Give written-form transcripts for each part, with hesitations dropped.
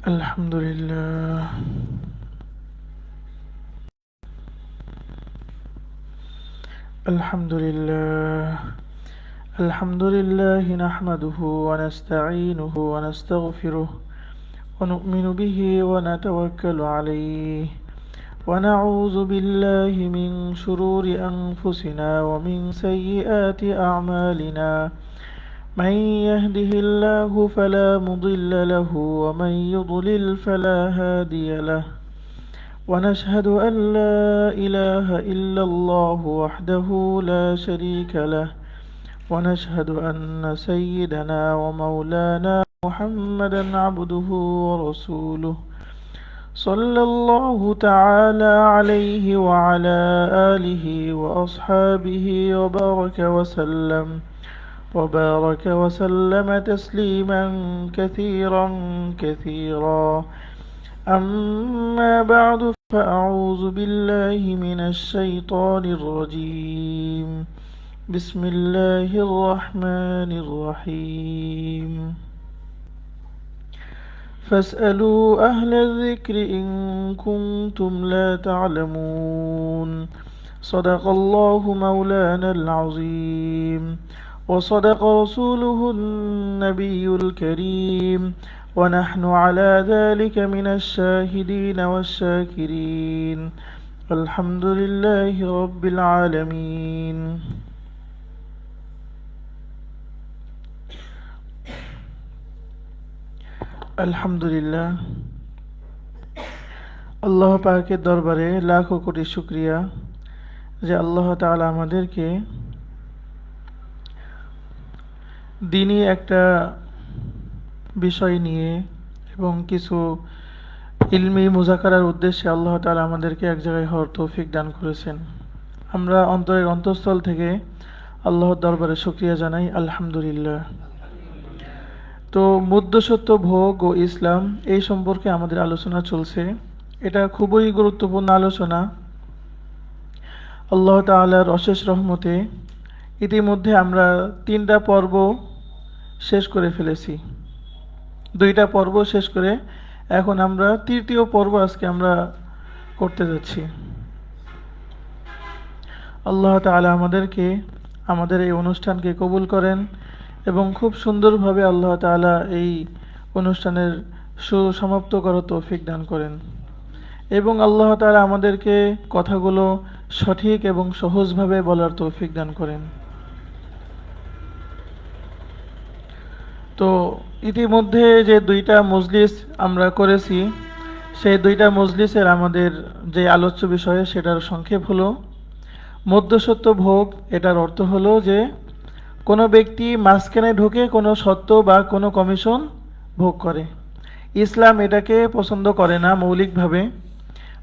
الحمد لله الحمد لله الحمد لله نحمده ونستعينه ونستغفره ونؤمن به ونتوكل عليه ونعوذ بالله من شرور أنفسنا ومن سيئات أعمالنا من يهده الله فلا مضل له ومن يضلل فلا هادي له ونشهد أن لا إله إلا الله وحده لا شريك له ونشهد أن سيدنا ومولانا محمدا عبده ورسوله صلى الله تعالى عليه وعلى آله وأصحابه وبارك وسلم تسليما كثيرا كثيرا أما بعد فأعوذ بالله من الشيطان الرجيم بسم الله الرحمن الرحيم فاسألوا أهل الذكر إن كنتم لا تعلمون صدق الله مولانا العظيم وصدق رسوله النبي الكريم ونحن على ذلك من الشاهدين والشاكرين الحمد لله رب العالمين আলহামদুলিল্লাহ আল্লাহ পাকের দরবারে লাখো কোটি শুকরিয়া যে আল্লাহ তাআলা আমাদেরকে দ্বীনি একটা বিষয় নিয়ে এবং কিছু ইলমি মুজাকারার উদ্দেশ্যে আল্লাহ তাআলা আমাদেরকে এক জায়গায় হওয়ার তৌফিক দান করেছেন। আমরা অন্তরের অন্তঃস্থল থেকে আল্লাহর দরবারে শুকরিয়া জানাই আলহামদুলিল্লাহ। তো মধ্যসত্য ভোগ ও ইসলাম এই সম্পর্কে আমাদের আলোচনা চলছে। এটা খুবই গুরুত্বপূর্ণ আলোচনা। আল্লাহ তাআলার অশেষ রহমতে ইতিমধ্যে আমরা 3টা পর্ব শেষ করে ফেলেছি। 2টা পর্ব শেষ করে এখন আমরা 3য় পর্ব আজকে আমরা করতে যাচ্ছি। আল্লাহ তাআলা আমাদেরকে আমাদের এই অনুষ্ঠানকে কবুল করেন এবং খুব সুন্দরভাবে আল্লাহ তাআলা এই অনুষ্ঠানের সুসমাপ্ত করার তৌফিক দান করেন এবং আল্লাহ তাআলা আমাদেরকে কথাগুলো সঠিক এবং সহজভাবে বলার তৌফিক দান করেন। তো ইতিমধ্যে যে 2টা মজলিস আমরা করেছি সেই 2টা মজলিসের আমাদের যে আলোচ্য বিষয় সেটার সংক্ষেপ হলো মধ্যসত্য ভোগ। এটার অর্থ হলো যে কোনো ব্যক্তি মাঝখানে ঢুকে কোনো সত্ত্ব বা কোনো কমিশন ভোগ করে। ইসলাম এটাকে পছন্দ করে না মৌলিকভাবে।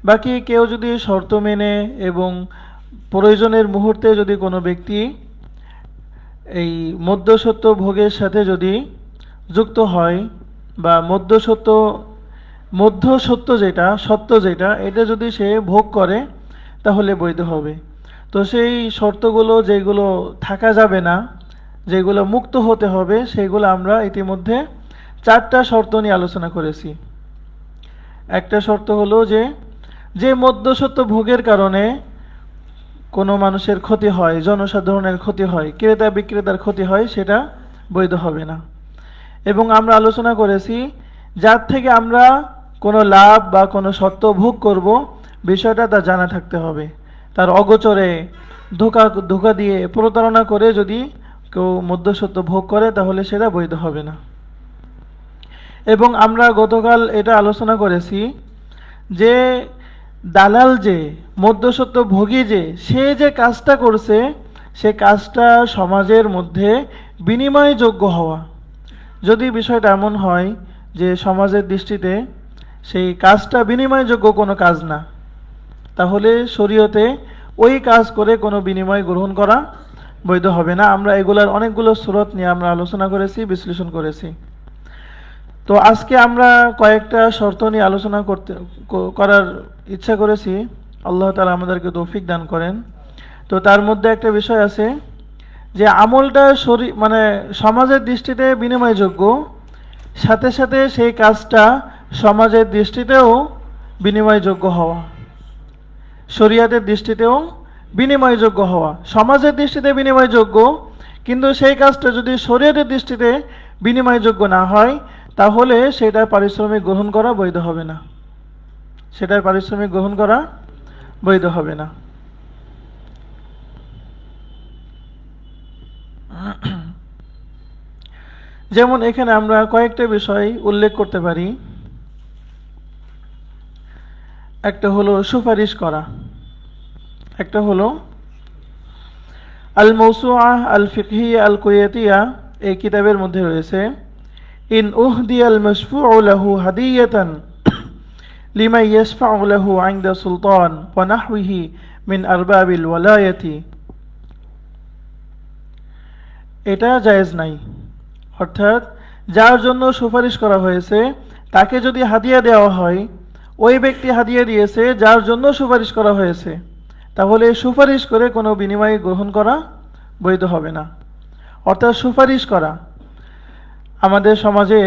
বাকি কেউ যদি শর্ত মেনে এবং প্রয়োজনের মুহূর্তে যদি কোনো ব্যক্তি এই মধ্যসত্য ভোগের সাথে যদি যুক্ত হয় বা মধ্যসত্য যেটা সত্য যেটা এটা যদি সে ভোগ করে তাহলে বৈধ হবে। তো সেই শর্তগুলো যেগুলো থাকা যাবে না, যেগুলো মুক্ত হতে হবে, সেগুলো আমরা ইতিমধ্যে 4টা শর্ত নিয়ে আলোচনা করেছি। একটা শর্ত হলো যে মধ্যসত্য ভোগের কারণে কোনো মানুষের ক্ষতি হয়, জনসাধারণের ক্ষতি হয়, ক্রেতা বিক্রেতার ক্ষতি হয়, সেটা বৈধ হবে না। এবং আমরা আলোচনা করেছি যার থেকে আমরা কোনো লাভ বা কোনো সত্ত্ব ভোগ করব বিষয়টা তার জানা থাকতে হবে। তার অগোচরে ধোঁকা দিয়ে প্রতারণা করে যদি কেউ মধ্যসত্য ভোগ করে তাহলে সেটা বৈধ হবে না। এবং আমরা গতকাল এটা আলোচনা করেছি যে দালাল যে মধ্যসত্য ভোগী সে যে কাজটা করছে সে কাজটা সমাজের মধ্যে বিনিময়যোগ্য হওয়া। যদি বিষয়টা এমন হয় যে সমাজের দৃষ্টিতে সেই কাজটা বিনিময়যোগ্য কোনো কাজ না, তাহলে শরীয়তে ওই কাজ করে কোনো বিনিময় গ্রহণ করা বৈধ হবে না। আমরা এগুলার অনেকগুলো সূরত নিয়ে আমরা আলোচনা করেছি, বিশ্লেষণ করেছি। তো আজকে আমরা কয়েকটা শর্ত নিয়ে আলোচনা করার ইচ্ছা করেছি। আল্লাহ তাআলা আমাদেরকে তৌফিক দান করেন। তো তার মধ্যে একটা বিষয় আছে যে আমলটা সমাজের দৃষ্টিতে বিনিময়যোগ্য, সাথে সাথে সেই কাজটা সমাজের দৃষ্টিতেও বিনিময়যোগ্য হওয়া, শরিয়াতের দৃষ্টিতেও বিনিময়যোগ্য হওয়া। সমাজের দৃষ্টিতে বিনিময়যোগ্য, কিন্তু সেই কাজটা যদি শরিয়াতের দৃষ্টিতে বিনিময়যোগ্য না হয়, তাহলে সেটার পারিশ্রমিক গ্রহণ করা বৈধ হবে না, সেটার পারিশ্রমিক গ্রহণ করা বৈধ হবে না। যেমন এখানে আমরা কয়েকটা বিষয় উল্লেখ করতে পারি। একটা হলো সুপারিশ করা, একটা হলো আল মৌসুআহ আল ফিকহিয়া আল কুয়েতিয়া, এই কিতাবের মধ্যে রয়েছে ইন উহদিয়াল মাশফুউ লাহু হাদিয়াতান লিমান ইয়াশফাউ লাহু ইনদা সুলতান ওয়া নাহবিহি মিন আরবাবিল ওয়ালায়াতি, এটা জায়েজ নাই। অর্থাৎ যার জন্য সুপারিশ করা হয়েছে তাকে যদি হাদিয়া দেওয়া হয়, ওই ব্যক্তি হাদিয়া দিয়েছে যার জন্য সুপারিশ করা হয়েছে, তাহলে সুপারিশ করে কোনো বিনিময় গ্রহণ করা বৈধ হবে না। অর্থাৎ সুপারিশ করা, আমাদের সমাজে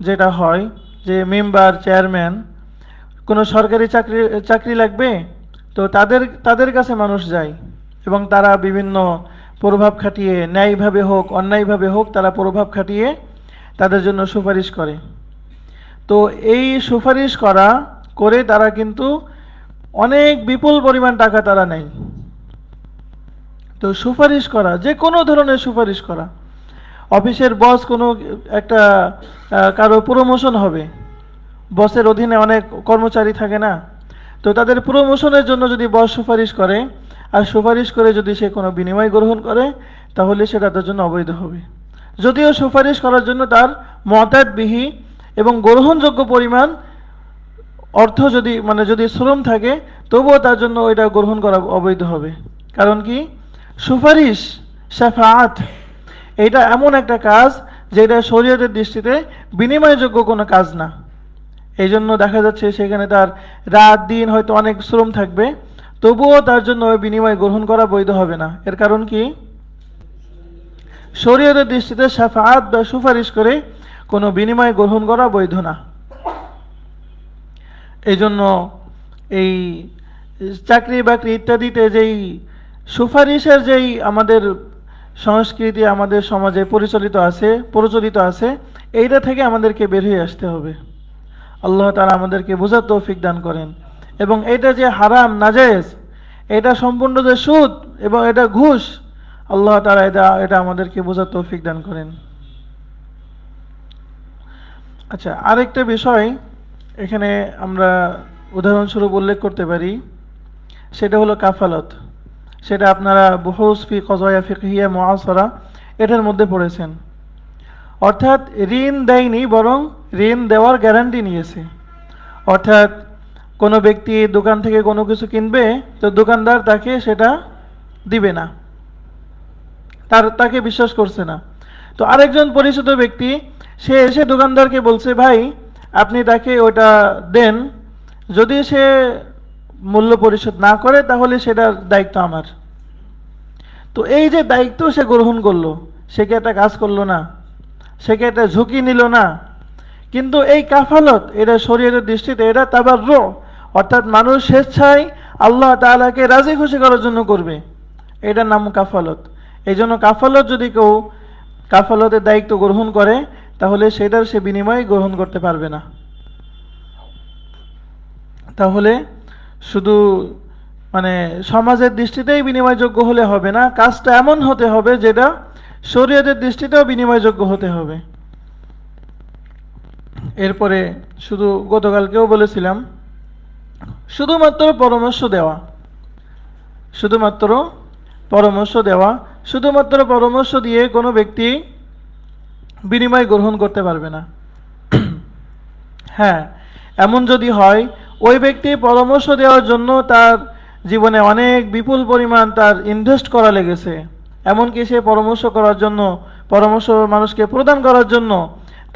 যেটা হয় যে মেম্বার, চেয়ারম্যান, কোনো সরকারি চাকরি লাগবে, তো তাদের কাছে মানুষ যায় এবং তারা বিভিন্ন প্রভাব খাটিয়ে, ন্যায়ভাবে হোক অন্যায়ভাবে হোক, তারা প্রভাব খাটিয়ে তাদের জন্য সুপারিশ করে। তো এই সুপারিশ করে তারা কিন্তু অনেক বিপুল পরিমাণ টাকা তারা নেয়। তো সুপারিশ করা, যে কোনো ধরনের সুপারিশ করা, অফিসের বস কোনো একটা কারো প্রমোশন হবে, বসের অধীনে অনেক কর্মচারী থাকে না, তো তাদের প্রমোশনের জন্য যদি বস সুপারিশ করে, আর সুপারিশ করে যদি সে কোনো বিনিময় গ্রহণ করে, তাহলে সেটা তার জন্য অবৈধ হবে। যদিও সুপারিশ করার জন্য তার মুতাদবিহি এবং গ্রহণযোগ্য পরিমাণ অর্থ যদি শ্রম থাকে, তবুও তার জন্য ওইটা গ্রহণ করা অবৈধ হবে। কারণ কি? সুপারিশ, শাফাআত, এটা এমন একটা কাজ যেটা শরীয়তের দৃষ্টিতে বিনিময়যোগ্য কোনো কাজ না। এই জন্য দেখা যাচ্ছে সেখানে তার রাত দিন হয়তো অনেক শ্রম থাকবে, তবুও তার জন্য বিনিময় গ্রহণ করা বৈধ হবে না। এর কারণ কি? শরীয়তের দৃষ্টিতে শাফাআত বা সুপারিশ করে কোনো বিনিময় গ্রহণ করা বৈধ না। এই জন্য এই চাকরি বাকরি ইত্যাদিতে যেই সুপারিশের যেই আমাদের সংস্কৃতি আমাদের সমাজে প্রচলিত আছে, এইটা থেকে আমাদেরকে বের হয়ে আসতে হবে। আল্লাহ তাআলা আমাদেরকে বোঝার তৌফিক দান করেন। এবং এটা যে হারাম, নাজায়েজ, এটা সম্পূর্ণ যে সুদ এবং এটা ঘুষ, আল্লাহ তাআলা এটা আমাদেরকে বোঝার তৌফিক দান করেন। আচ্ছা, আরেকটা বিষয় এখানে আমরা উদাহরণস্বরূপ উল্লেখ করতে পারি, সেটা হলো কাফালত। সেটা আপনারা বুহুস ফি কযায়া ফিকহিয়া মুআসারা এটার মধ্যে পড়েছেন। অর্থাৎ ঋণ দেয়নি, বরং ঋণ দেওয়ার গ্যারান্টি নিয়েছে। অর্থাৎ কোনো ব্যক্তি দোকান থেকে কোনো কিছু কিনবে, তো দোকানদার তাকে সেটা দিবে না, তাকে বিশ্বাস করছে না। তো আরেকজন পরিচিত ব্যক্তি সে এসে দোকানদারকে বলছে, ভাই আপনি তাকে ওটা দেন, যদি সে মূল্য পরিশোধ না করে তাহলে সেটার দায়িত্ব আমার। তো এই যে দায়িত্ব সে গ্রহণ করলো, সে কি একটা কাজ করলো না? সে কি একটা ঝুঁকি নিল না? কিন্তু এই কাফালত, এটা শরীয়তের দৃষ্টিতে এটা তাবাররু, অর্থাৎ মানুষ স্বেচ্ছায় আল্লাহ তাআলাকে রাজি খুশি করার জন্য করবে, এটার নাম কাফালত। এই জন্য কাফালত যদি কেউ কাফালতের দায়িত্ব গ্রহণ করে, তাহলে সেটার সে বিনিময় গ্রহণ করতে পারবে না। তাহলে শুধু সমাজের দৃষ্টিতেই বিনিময়যোগ্য হলে হবে না, কাজটা এমন হতে হবে যেটা শরীয়তের দৃষ্টিতেও বিনিময়যোগ্য হতে হবে। এরপরে শুধু গতকালকেও বলেছিলাম, শুধুমাত্র পরামর্শ দেওয়া, শুধুমাত্র পরামর্শ দিয়ে কোনো ব্যক্তি বিনিময় গ্রহণ করতে পারবে না। হ্যাঁ, এমন যদি হয় ওই ব্যক্তি পরামর্শ দেওয়ার জন্য তার জীবনে অনেক বিপুল পরিমাণ তার ইনভেস্ট করা লেগেছে, এমনকি সে পরামর্শ মানুষকে প্রদান করার জন্য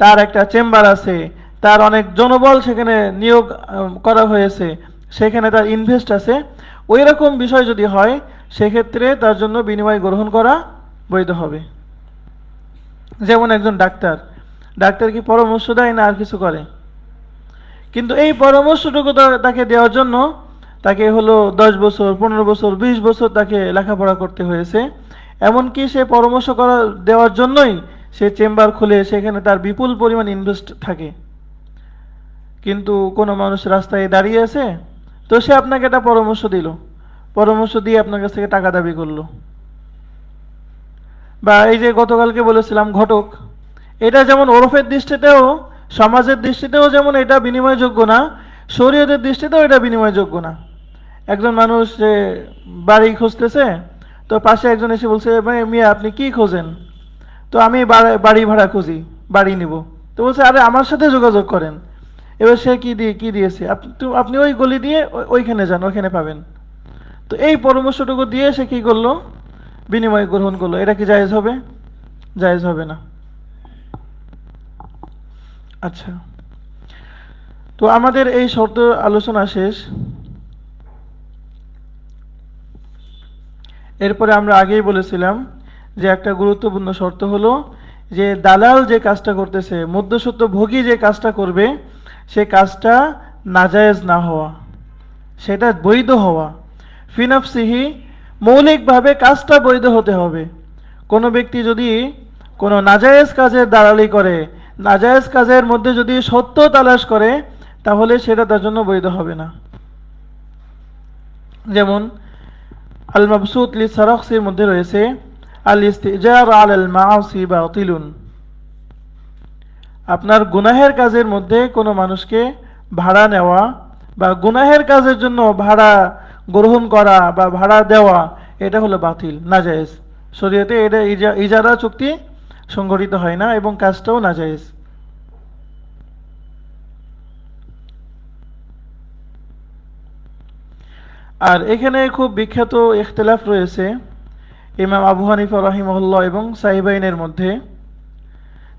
তার একটা চেম্বার আছে, তার অনেক জনবল সেখানে নিয়োগ করা হয়েছে, সেখানে তার ইনভেস্ট আছে, ওই রকম বিষয় যদি হয়, সেক্ষেত্রে তার জন্য বিনিময় গ্রহণ করা বৈধ হবে। যেমন একজন ডাক্তার কি পরামর্শ দেয় না আর কিছু করে? কিন্তু এই পরামর্শটুকু তাকে দেওয়ার জন্য তাকে হলো 10 বছর, 15 বছর, 20 বছর তাকে লেখাপড়া করতে হয়েছে। এমনকি সে পরামর্শ দেওয়ার জন্যই সে চেম্বার খুলে সেখানে তার বিপুল পরিমাণ ইনভেস্ট থাকে। কিন্তু কোনো মানুষ রাস্তায় দাঁড়িয়ে আছে, তো সে আপনাকে একটা পরামর্শ দিল, পরামর্শ দিয়ে আপনার কাছ থেকে টাকা দাবি করলো। বা এই যে গতকালকে বলেছিলাম ঘটক, এটা যেমন ওরফের দৃষ্টিতেও, সমাজের দৃষ্টিতেও যেমন এটা বিনিময়যোগ্য না, শরীয়তের দৃষ্টিতেও এটা বিনিময়যোগ্য না। একজন মানুষ যে বাড়ি খুঁজতেছে, তো পাশে একজন এসে বলছে, ভাই মিয়া আপনি কি খোঁজেন? তো আমি বাড়ি ভাড়া খুঁজি, বাড়ি নিব। তো বলছে, আরে আমার সাথে যোগাযোগ করেন। এবার সে কি দিয়েছে, আপনি ওই গলি দিয়ে ওইখানে যান, ওইখানে পাবেন। তো এই পরামর্শটুকু দিয়ে সে কি করলো, বিনিময় গ্রহণ করলো। এটা কি জায়েজ হবে? জায়েজ হবে না। আচ্ছা, তো আমাদের এই শর্ত আলোচনা শেষ। এরপরে আমরা আগেই বলেছিলাম যে একটা গুরুত্বপূর্ণ শর্ত হলো যে দালাল যে কাজটা করতেছে, মধ্যস্বত্ব ভোগী যে কাজটা করবে, সে কাজটা নাজায়েজ না হওয়া, সেটা বৈধ হওয়া। ফিনাফসিহি, মৌলিকভাবে কাজটা বৈধ হতে হবে। কোনো ব্যক্তি যদি কোনো নাজায়েজ কাজের দালালি করে, নাজায়েজ কাজের মধ্যে যদি সত্য তালাশ করে, তাহলে সেটা তার জন্য বৈধ হবে না। যেমন আল মাবসুত লি সারাখসির মধ্যে রয়েছে আল ইস্তিজার আলাল মাআসি বাতিলুন। আপনার গুনাহের কাজের মধ্যে কোনো মানুষকে ভাড়া নেওয়া বা গুনাহের কাজের জন্য ভাড়া গ্রহণ করা বা ভাড়া দেওয়া, এটা হলো বাতিল, নাজায়েজ। শরীয়তে এটা ইজারা চুক্তি সংগঠিত হয় না এবং কাজটাও নাজায়েজ। আর এখানে খুব বিখ্যাত ইখতিলাফ রয়েছে ইমাম আবু হানিফা রাহিমাহুল্লাহ এবং সাহিবাইনের মধ্যে।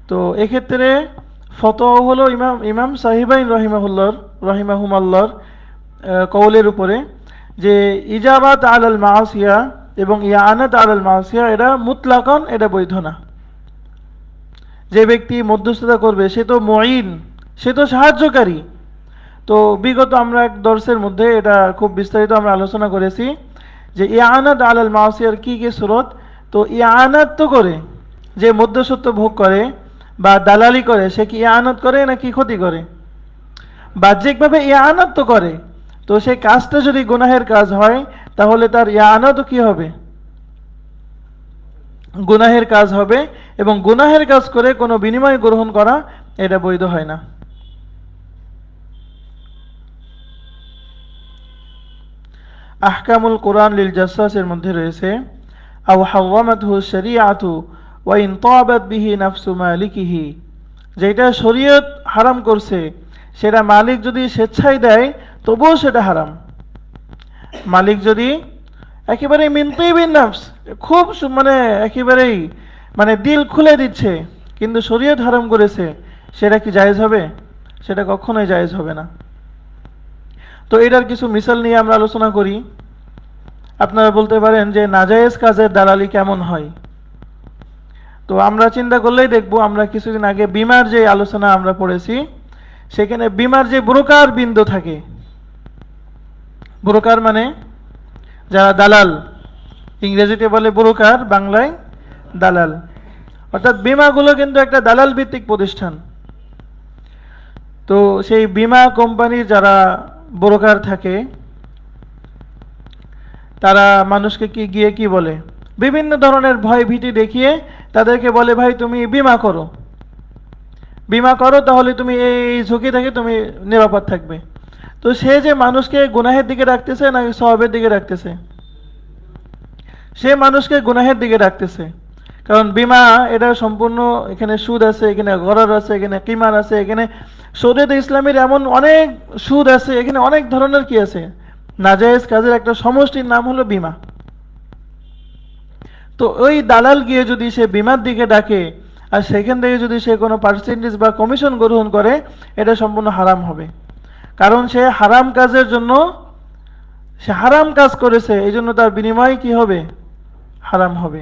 তো এক্ষেত্রে ফতোয়া হলো ইমাম সাহিবাইন রাহিমাহুমাল্লাহর কওলের উপরে যে ইজাবাত আলাল মাসিয়া এবং ইয়ানাত আলাল মাসিয়া এটা মুতলাকান, এটা বৈধ না। যে ব্যক্তি মধ্যস্থতা করবে সে তো মুঈন, সে তো সাহায্যকারী। তো বিগত আমরা এক দর্সের মধ্যে এটা খুব বিস্তারিত আমরা আলোচনা করেছি যে ইয়ানাত আলাল মাসিয়ার কি কি সুরত। তো ইয়ানাত তো করে, যে মধ্যস্বত্ব ভোগ করে বা দালালি করে, সে কি ইয়ানাত করে নাকি ক্ষতি করে? বাহ্যিকভাবে ইয়ানাত তো করে। তো সেই কাজটা যদি গুনাহের কাজ হয়, তাহলে তার ইয়ানাতও কি হবে? গুনাহের কাজ হবে। এবং গুনাহের কাজ করে কোনো বিনিময় গ্রহণ করা, এটা বৈধ হয় না। আহকামুল কোরআন লিল জাসসাসের মধ্যে রয়েছে আও হাওয়ামাতহু শরিয়াতু ওয়া ইন তাবাত বিহি নাফসু মালিকিহি। যেটা শরীয়ত হারাম করছে, সেটা মালিক যদি স্বেচ্ছায় দেয় তবুও সেটা হারাম। মালিক যদি একেবারে মিন তিবিন নাফস, খুব একেবারেই দিল খুলে দিচ্ছে, কিন্তু শরীয়ত হারাম করেছে, সেটা কি জায়েজ হবে? সেটা কখনোই জায়েজ হবে না। তো এটার কিছু মিসাল নিয়ে আমরা আলোচনা করি। আপনারা বলতে পারেন যে নাজায়েজ কাজের দালালি কেমন হয়? তো আমরা চিন্তা করলেই দেখব, আমরা কিছুদিন আগে বীমার যে আলোচনা আমরা পড়েছি, সেখানে বীমার যে ব্রোকার বিন্দু থাকে, ব্রোকার মানে যারা দালাল, ইংরেজিতে বলে ব্রোকার, বাংলায় দালাল। অর্থাৎ বীমাগুলো কিন্তু একটা দালাল ভিত্তিক প্রতিষ্ঠান। তো সেই বীমা কোম্পানির যারা ব্রোকার থাকে, তারা মানুষকে গিয়ে কি বলে, বিভিন্ন ধরনের ভয় ভীতি দেখিয়ে তাদেরকে বলে, ভাই তুমি বীমা করো, বীমা করো, তাহলে তুমি এই ঝুঁকি থেকে তুমি নিরাপদ থাকবে। তো সে যে মানুষকে গুনাহের দিকে রাখতেছে নাকি সওয়াবের দিকে রাখতেছে? সে মানুষকে গুনাহের দিকে রাখতেছে। কারণ বীমা এটা সম্পূর্ণ, এখানে সুদ আছে, এখানে গরর আছে, এখানে কিমার আছে, এখানে শরীয়তে ইসলামের এমন অনেক সুদ আছে, এখানে অনেক ধরনের কি আছে, নাজায়েজ কাজের একটা সমষ্টির নাম হলো বীমা। তো ওই দালাল গিয়ে যদি সে বীমার দিকে ডাকে আর সেখান থেকে যদি সে কোনো পার্সেন্টেজ বা কমিশন গ্রহণ করে, এটা সম্পূর্ণ হারাম হবে। কারণ সে হারাম কাজের জন্য, সে হারাম কাজ করেছে, এই জন্য তার বিনিময় কি হবে? হারাম হবে।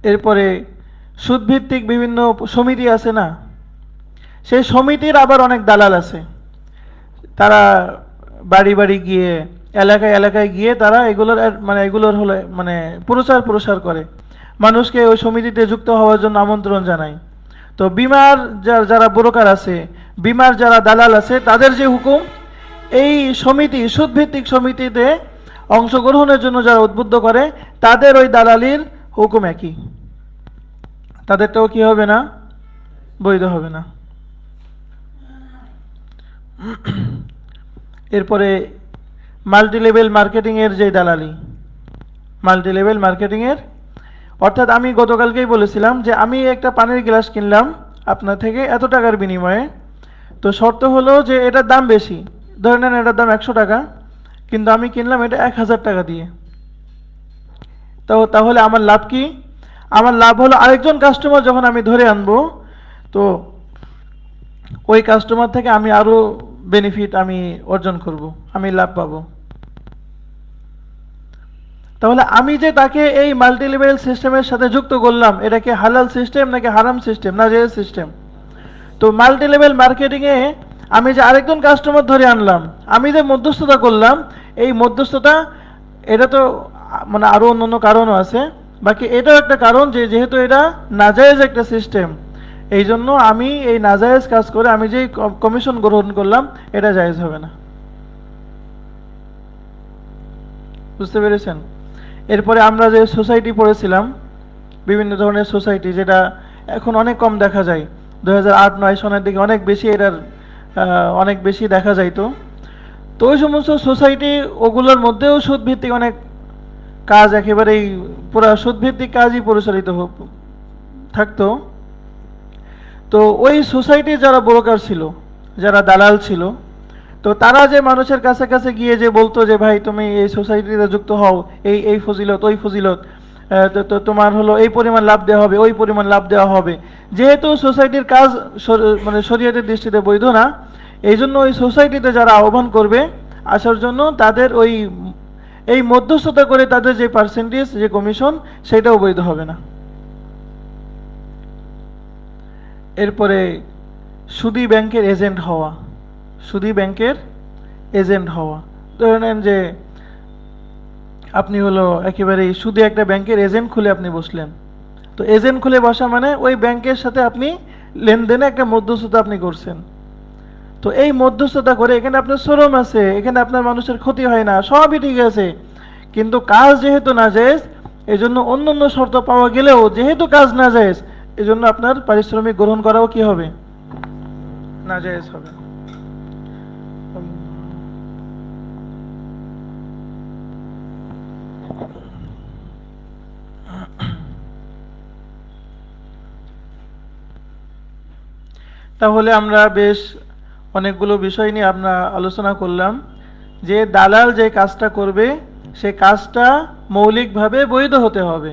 এরপরে সুদভিত্তিক বিভিন্ন সমিতি আছে না, সেই সমিতির আবার অনেক দালাল আছে, তারা বাড়ি বাড়ি গিয়ে এলাকায় এলাকায় গিয়ে তারা এগুলোর হলো প্রসার করে, মানুষকে ওই সমিতিতে যুক্ত হওয়ার জন্য আমন্ত্রণ জানায়। তো বিমার যারা ব্রোকার আছে, বিমার যারা দালাল আছে, তাদের যে হুকুম, এই সমিতি সুদভিত্তিক সমিতিতে অংশগ্রহণের জন্য যারা উদ্বুদ্ধ করে, তাদের ওই দালালির হুকুম একই, তাদেরটাও কি হবে না, বৈধ হবে না। এরপরে মাল্টিলেভেল মার্কেটিংয়ের যে দালালি, মাল্টিলেভেল মার্কেটিংয়ের অর্থাৎ আমি গতকালকেই বলেছিলাম যে আমি একটা পানির গ্লাস কিনলাম আপনার থেকে এত টাকার বিনিময়ে, তো শর্ত হলো যে এটার দাম বেশি, ধরে নেন এটার দাম 100 টাকা, কিন্তু আমি কিনলাম এটা 1000 টাকা দিয়ে। তো তাহলে আমার লাভ কি? আমার লাভ হলো আরেকজন কাস্টমার যখন আমি ধরে আনবো, তো ওই কাস্টমার থেকে আমি আরো বেনিফিট আমি অর্জন করব, আমি লাভ পাবো। তাহলে আমি যে তাকে এই মাল্টিলেভেল সিস্টেমের সাথে যুক্ত করলাম, এটা কি হালাল সিস্টেম নাকি হারাম সিস্টেম না জায়েজ সিস্টেম? তো মাল্টিলেভেল মার্কেটিংয়ে আমি যে আরেকজন কাস্টমার ধরে আনলাম, আমি যে মধ্যস্থতা করলাম, এই মধ্যস্থতা এটা তো আরো অন্যান্য কারণও আছে, বাকি এটাও একটা কারণ যে যেহেতু এটা নাজায়েজ একটা সিস্টেম, এই জন্য আমি এই নাজায়েজ কাজ করে আমি যে কমিশন গ্রহণ করলাম এটা জায়েজ হবে না। বুঝতে পেরেছেন? এরপরে আমরা যে সোসাইটি পড়েছিলাম, বিভিন্ন ধরনের সোসাইটি, যেটা এখন অনেক কম দেখা যায়, 2008-9 সনের দিকে অনেক বেশি এটার অনেক বেশি দেখা যাইতো। তো ওই সমস্ত সোসাইটি, ওগুলোর মধ্যেও সুদভিত্তিক অনেক কাজ, একেবারেই পুরা সুদভিত্তিক কাজই পরিচালিত থাকতো। তো ওই সোসাইটির যারা ব্রোকার ছিল, যারা দালাল ছিল, তো তারা যে মানুষের কাছে কাছে গিয়ে যে বলতো যে ভাই তুমি এই সোসাইটিতে যুক্ত হও, এই এই ফজিলত ওই ফজিলত, তো তোমার হলো এই পরিমাণ লাভ দেওয়া হবে, ওই পরিমাণ লাভ দেওয়া হবে। যেহেতু সোসাইটির কাজ শরীয়তের দৃষ্টিতে বৈধ না, এই জন্য ওই সোসাইটিতে যারা আহ্বান করবে আসার জন্য, তাদের এই মধ্যস্থতা করে তাদের যে পার্সেন্টেজ, যে কমিশন, সেটাও বৈধ হবে না। এরপরে সুদী ব্যাংকের এজেন্ট হওয়া, সুদী ব্যাংকের এজেন্ট হওয়া। ধরে নেন যে আপনি হলো একেবারে সুদী একটা ব্যাংকের এজেন্ট খুলে আপনি বসলেন। তো এজেন্ট খুলে বসা মানে ওই ব্যাংকের সাথে আপনি লেনদেনে একটা মধ্যস্থতা আপনি করছেন। তো এই মধ্যস্থতা করে এখানে আপনার শ্রম আছে, এখানে আপনার মানুষের ক্ষতি হয় না, সবই ঠিক আছে, কিন্তু কাজ যেহেতু নাজায়েজ, এই জন্য অন্যান্য শর্ত পাওয়া গেলেও যেহেতু কাজ নাজায়েজ, এই জন্য আপনার পারিশ্রমিক গ্রহণ করাও কি হবে, নাজায়েজ হবে। তাহলে আমরা বেশ অনেকগুলো বিষয় নিয়ে আমরা আলোচনা করলাম যে দালাল যে কাজটা করবে সে কাজটা মৌলিকভাবে বৈধ হতে হবে,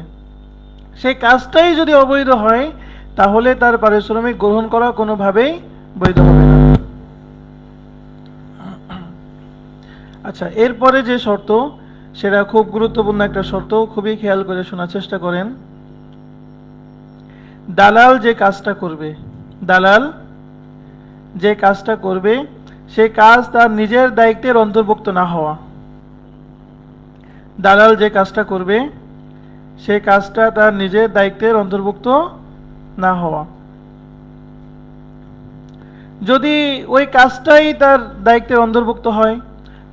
সেই কাজটাই যদি অবৈধ হয় তাহলে তার পারিশ্রমিক গ্রহণ করা কোনোভাবেই বৈধ হবে না। আচ্ছা, এরপরে যে শর্ত, সেটা খুব গুরুত্বপূর্ণ একটা শর্ত, খুবই খেয়াল করে শোনার চেষ্টা করেন। দালাল যে কাজটা করবে, দালাল যে কাজটা করবে সেই কাজ তার নিজের দায়িত্বের অন্তর্ভুক্ত না হওয়া। দালাল যে কাজটা করবে সেই কাজটা তার নিজের দায়িত্বের অন্তর্ভুক্ত না হওয়া। যদি ওই কাজটাই তার দায়িত্বের অন্তর্ভুক্ত হয়,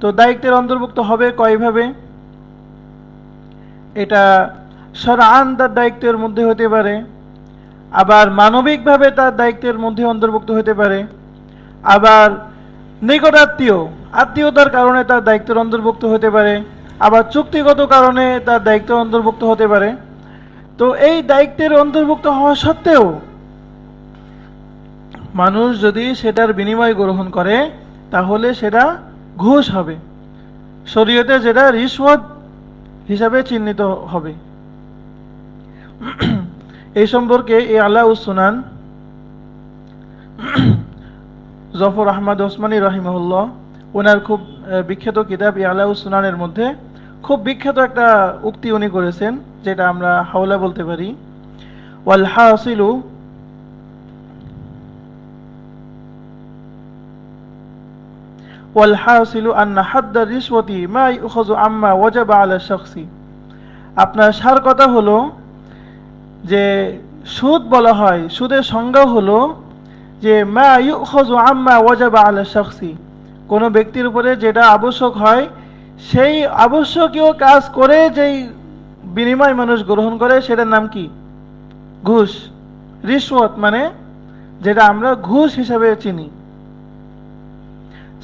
তো দায়িত্বের অন্তর্ভুক্ত হবে কয়ভাবে? এটা শরআন তার দায়িত্বের মধ্যে হতে পারে, আবার মানবিকভাবে তার দায়িত্বের মধ্যে অন্তর্ভুক্ত হতে পারে, আবার নিকটাত্মীয় আত্মীয়তার কারণে তার দায়িত্বের অন্তর্ভুক্ত হতে পারে, আবার চুক্তিগত কারণে তার দায়িত্ব অন্তর্ভুক্ত হতে পারে। তো এই দায়িত্বের অন্তর্ভুক্ত হওয়া সত্ত্বেও মানুষ যদি সেটার বিনিময় গ্রহণ করে তাহলে সেটা ঘুষ হবে, শরীয়তে যেটা রিশওয়াত হিসাবে চিহ্নিত হবে। এই সম্পর্কে এই আলাউস সুনান জফর আহমদ ওসমানী রাহিমাহুল্লাহ, ওনার খুব বিখ্যাত কিতাব আলাউস সুনানের মধ্যে খুব বিখ্যাত একটা উক্তি উনি করেছেন, যেটা আমরা হাওলা বলতে পারি। ওয়াল হাসিলু والحاصل أن حد الرشوة ما يؤخذ عما وجب على الشخص আপনার সার কথা হলো যে সুদ বলা হয়, সুদের সংজ্ঞা হলো যে মা ইউখাযু আম্মা ওয়াজাবা আলা শাখসি, কোনো ব্যক্তির উপরে যেটা আবশ্যক হয় সেই আবশ্যকীয় কাজ করে যেই বিনিময় মানুষ গ্রহণ করে সেটার নাম কি? ঘুষ। রিশওয়াত মানে যেটা আমরা ঘুষ হিসাবে চিনি।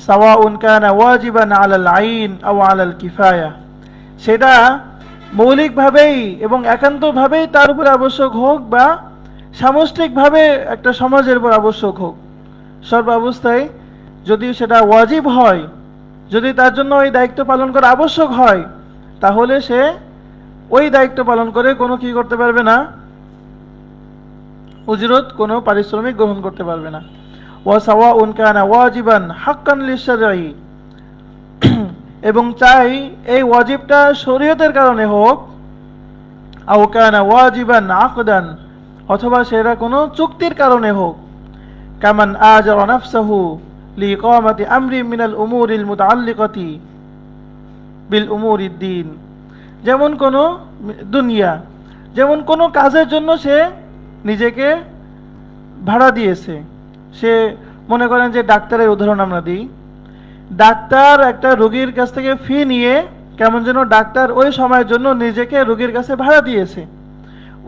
সাওয়াউন কানা ওয়াজিবান আলাল আইন আও আলাল কিফায়া, সেটা মৌলিকভাবেই এবং একান্তভাবেই তার উপর আবশ্যক হোক বা সামষ্টিকভাবে একটা সমাজের উপর আবশ্যক হোক, সর্বাবস্থায় যদি সেটা ওয়াজিব হয়, যদি তার জন্য ওই দায়িত্ব পালন করা আবশ্যক হয়, তাহলে সে ওই দায়িত্ব পালন করে কোনো কি করতে পারবে না? উজরত, কোনো পারিশ্রমিক গ্রহণ করতে পারবে না। ওয়া সাওয়াউন কানা ওয়াজিবান হাক্কান লিশ-শারঈ, এবং চাই এই ওয়াজিবটা শরীয়তের কারণে হোক, আও কানা ওয়াজিবান আকদান, অথবা সেটা কোনো চুক্তির কারণে হোক। কামান আজারা নাফসাহু লিইকামাতি আমরি মিনাল উমুরিল মুতাআল্লিকাতি বিল উমুরিদ দ্বীন, যেমন কোনো দুনিয়া, যেমন কোনো কাজের জন্য সে নিজেকে ভাড়া দিয়েছে। সে মনে করেন যে ডাক্তারের উদাহরণ আমরা দিই, ডাক্তার একটা রোগীর কাছ থেকে ফি নিয়ে কেমন যেন ডাক্তার ওই সময়ের জন্য নিজেকে রোগীর কাছে ভাড়া দিয়েছে।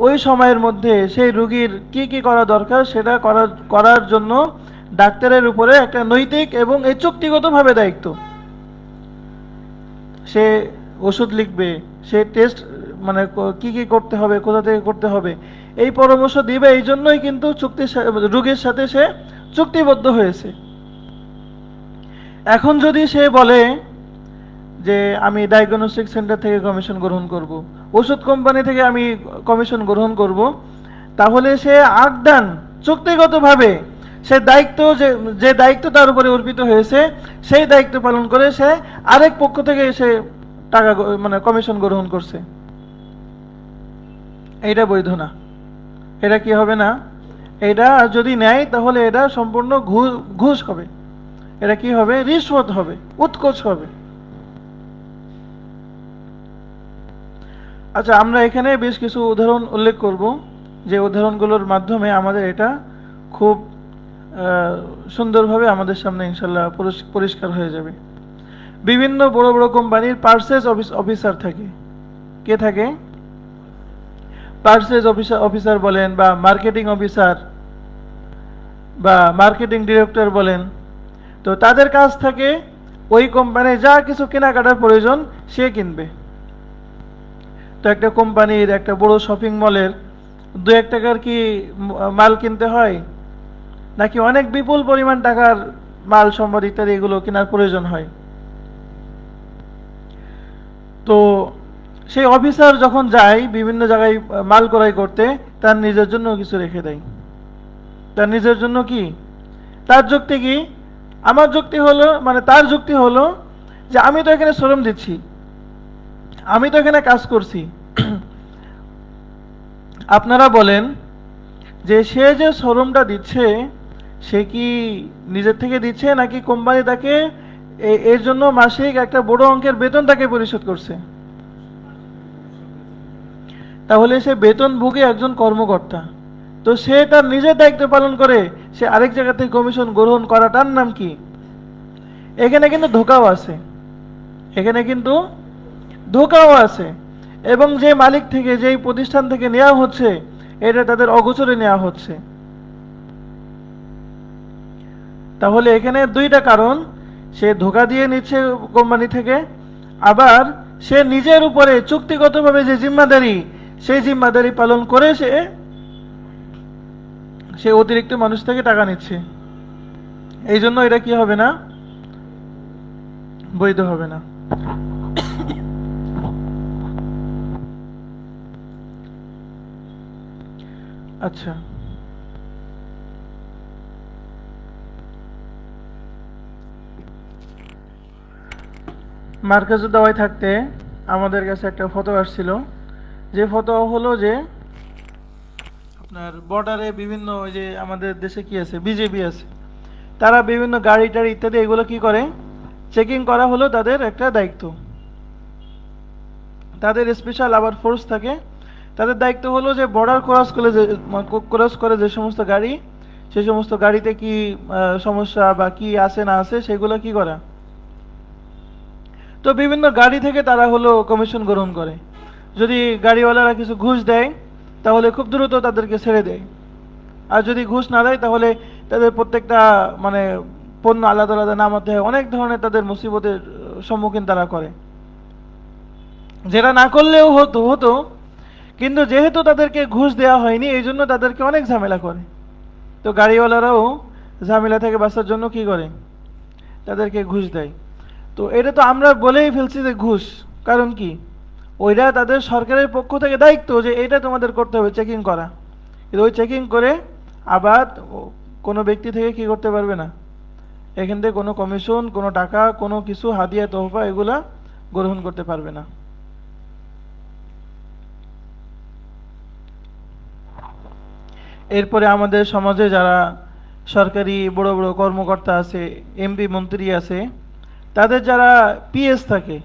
ওই সময়ের মধ্যে সেই রোগীর কি কি করা দরকার সেটা করার জন্য ডাক্তারের উপরে একটা নৈতিক এবং এই চুক্তিগতভাবে দায়িত্ব। সে ওষুধ লিখবে, সে টেস্ট মানে কি কি করতে হবে, কোথা থেকে করতে হবে, এই পরামর্শ দিবে। এই জন্যই কিন্তু রোগীর সাথে সে চুক্তিবদ্ধ হয়েছে। এখন যদি সে বলে যে আমি ডায়াগনস্টিক সেন্টার থেকে কমিশন গ্রহণ করব, ওষুধ কোম্পানি থেকে আমি কমিশন গ্রহণ করব, তাহলে সে আকদান চুক্তিগতভাবে সে দায়িত্ব যে দায়িত্ব তার উপরে অর্পিত হয়েছে সেই দায়িত্ব পালন করে সে আরেক পক্ষ থেকে সে টাকা মানে কমিশন গ্রহণ করছে। এইটা বৈধ না, এটা কি হবে না? এটা যদি নেয় তাহলে এটা সম্পূর্ণ ঘুষ হবে, এটা কি হবে? রিশওয়াত হবে, উৎকোচ হবে। আচ্ছা, আমরা এখানে বেশ কিছু উদাহরণ উল্লেখ করব, যে উদাহরণগুলোর মাধ্যমে আমাদের এটা খুব সুন্দরভাবে আমাদের সামনে ইনশাল্লাহ পরিষ্কার হয়ে যাবে। বিভিন্ন বড় বড় কোম্পানির পারচেজ অফিসার থাকে। কে থাকে? পারচেজ অফিসার বলেন, বা মার্কেটিং অফিসার, বা মার্কেটিং ডিরেক্টর বলেন। তো তাদের কাছ থেকে ওই কোম্পানির যা কিছু কেনাকাটার প্রয়োজন সে কিনবে। তো একটা কোম্পানির একটা বড় শপিং মলের 2-1 টাকার কি মাল কিনতে হয়, নাকি অনেক বিপুল পরিমাণ টাকার মাল সম্পদ ইত্যাদি এগুলো কেনার প্রয়োজন হয়? তো সেই অফিসার যখন যায় বিভিন্ন জায়গায় মাল ক্রয় করতে, তার নিজের জন্য কিছু রেখে দেয়। তার নিজের জন্য কি? তার যুক্তি কি? আমার যুক্তি হলো, মানে তার যুক্তি হলো যে আমি তো এখানে শ্রম দিচ্ছি, আমি তো এখানে কাজ করছি। আপনারা বলেন যে সে যে শ্রমটা দিচ্ছে সে কি নিজের থেকে দিচ্ছে, নাকি কোম্পানি তাকে এর জন্য মাসিক একটা বড় অঙ্কের বেতন তাকে পরিশোধ করছে? তাহলে সে বেতনভোগী একজন কর্মকর্তা। তো সে তার নিজের দায়িত্ব পালন করে সে আরেক জায়গা থেকে কমিশন গ্রহণ করাটার নাম কি? এখানে কিন্তু ধোঁকাও আছে, এখানে কিন্তু ধোঁকাও আছে। এবং যে মালিক থেকে, যেই প্রতিষ্ঠান থেকে নেওয়া হচ্ছে, এটা তাদের অগোচরে নেওয়া হচ্ছে। তাহলে এখানে দুইটা কারণ, সে ধোঁকা দিয়ে নিচ্ছে কোম্পানি থেকে, আবার সে নিজের উপরে চুক্তিগতভাবে যে জিম্মাদারি সেই জিম্মাদারি পালন করে সে অতিরিক্ত মানুষ থেকে টাকা নিচ্ছে। এই জন্য এটা কি হবে না? বৈধ হবে না। আচ্ছা, মার্কাজুদ দাওয়ায় থাকতে আমাদের কাছে একটা ফতোয়া আসছিল, যে ফতোয়া হলো যে আপনার বর্ডারে বিভিন্ন, ওই যে আমাদের দেশে কি আছে, বিজেপি আছে, তারা বিভিন্ন গাড়ি টাড়ি ইত্যাদি এগুলো কি করে, চেকিং করা হলো তাদের একটা দায়িত্ব। তাদের স্পেশাল আবার ফোর্স থাকে, তাদের দায়িত্ব হলো যে বর্ডার ক্রস করে যে সমস্ত গাড়ি, সেই সমস্ত গাড়িতে কি সমস্যা বা কি আছে না আছে সেগুলো কি করা। তো বিভিন্ন গাড়ি থেকে তারা হলো কমিশন গ্রহণ করে। যদি গাড়িওয়ালারা কিছু ঘুষ দেয় তাহলে খুব দ্রুত তাদেরকে ছেড়ে দেয়, আর যদি ঘুষ না দেয় তাহলে তাদের প্রত্যেকটা মানে পণ্য আলাদা আলাদা নামাতে হয়, অনেক ধরনের তাদের মুসিবতের সম্মুখীন তারা করে, যেটা না করলেও হতো হতো কিন্তু যেহেতু তাদেরকে ঘুষ দেওয়া হয়নি এই জন্য তাদেরকে অনেক ঝামেলা করে। তো গাড়িওয়ালারাও ঝামেলা থেকে বাঁচার জন্য কি করে, তাদেরকে ঘুষ দেয়। তো এটা তো আমরা বলেই ফেলছি যে ঘুষ, কারণ কি ওইটা তাদের সরকারের পক্ষ থেকে দায়িত্ব যে এটা তোমাদের করতে হবে, চেকিং করা। কিন্তু ওই চেকিং করে আবার কোনো ব্যক্তি থেকে কি করতে পারবে না, এখান থেকে কোনো কমিশন, কোনো টাকা, কোনো কিছু হাদিয়া তোহফা এগুলা গ্রহণ করতে পারবে না। এরপরে আমাদের সমাজে যারা সরকারি বড় বড় কর্মকর্তা আছে, এমপি মন্ত্রী আছে, তাদের যারা পিএস থাকে,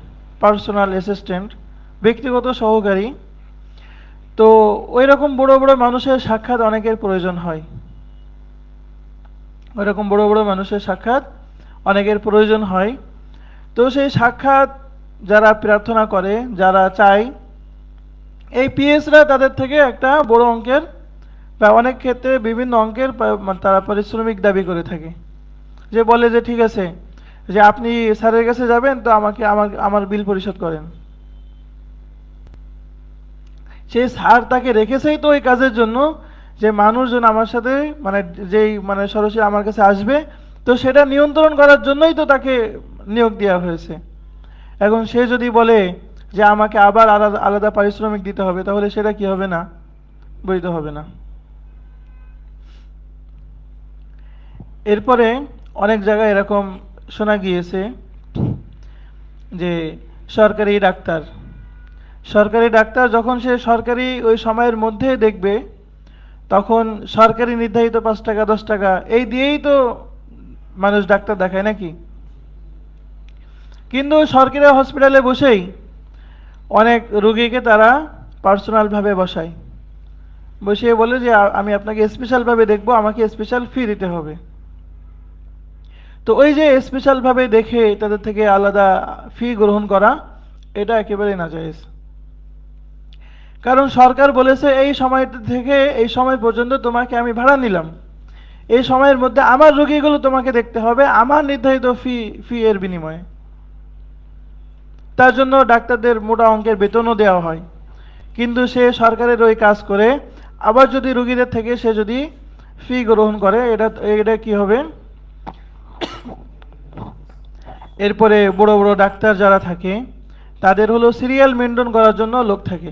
পার্সোনাল অ্যাসিস্ট্যান্ট, ব্যক্তিগত সহকারী, তো ওই রকম বড় বড় মানুষের সাক্ষাৎ অনেকের প্রয়োজন হয়। ওই রকম বড় বড় মানুষের সাক্ষাৎ অনেকের প্রয়োজন হয়। তো সেই সাক্ষাৎ যারা প্রার্থনা করে, যারা চায়, এই পিএসরা তাদের থেকে একটা বড় অঙ্কের বা অনেক ক্ষেত্রে বিভিন্ন অঙ্কের তারা পারিশ্রমিক দাবি করে থাকে। যে বলে যে ঠিক আছে, যে আপনি স্যারের কাছে যাবেন, তো আমাকে আমার বিল পরিশোধ করেন। সেই স্যার তাকে রেখেছেই তো ওই কাজের জন্য, যে মানুষজন আমার সাথে যেই সরাসরি আমার কাছে আসবে, তো সেটা নিয়ন্ত্রণ করার জন্যই তো তাকে নিয়োগ দেওয়া হয়েছে। এখন সে যদি বলে যে আমাকে আবার আলাদা আলাদা পারিশ্রমিক দিতে হবে, তাহলে সেটা কি হবে না, বৈধ হবে না। এরপরে অনেক জায়গায় এরকম শোনা গিয়েছে যে সরকারি ডাক্তার যখন সে সরকারি ওই সময়ের মধ্যে দেখবে, তখন সরকারি নির্ধারিত 5 টাকা 10 টাকা এই দিয়েই তো মানুষ ডাক্তার দেখায় নাকি। কিন্তু সরকারি হসপিটালে বসেই অনেক রোগীকে তারা পার্সোনালভাবে বসায়, বসিয়ে বলে যে আমি আপনাকে স্পেশালভাবে দেখবো, আমাকে স্পেশাল ফি দিতে হবে। তো ওই যে স্পেশালভাবে দেখে তাদের থেকে আলাদা ফি গ্রহণ করা, এটা একেবারেই নাজায়েজ। কারণ সরকার বলেছে এই সময় থেকে এই সময় পর্যন্ত তোমাকে আমি ভাড়া নিলাম, এই সময়ের মধ্যে আমার রোগীগুলো তোমাকে দেখতে হবে আমার নির্ধারিত ফি এর বিনিময়ে। তার জন্য ডাক্তারদের মোটা অঙ্কের বেতনও দেওয়া হয়, কিন্তু সে সরকারের ওই কাজ করে আবার যদি রোগীদের থেকে সে যদি ফি গ্রহণ করে, এটা কি হবে। এরপরে বড় বড় ডাক্তার যারা থাকে তাদের হলো সিরিয়াল মেনটেন করার জন্য লোক থাকে।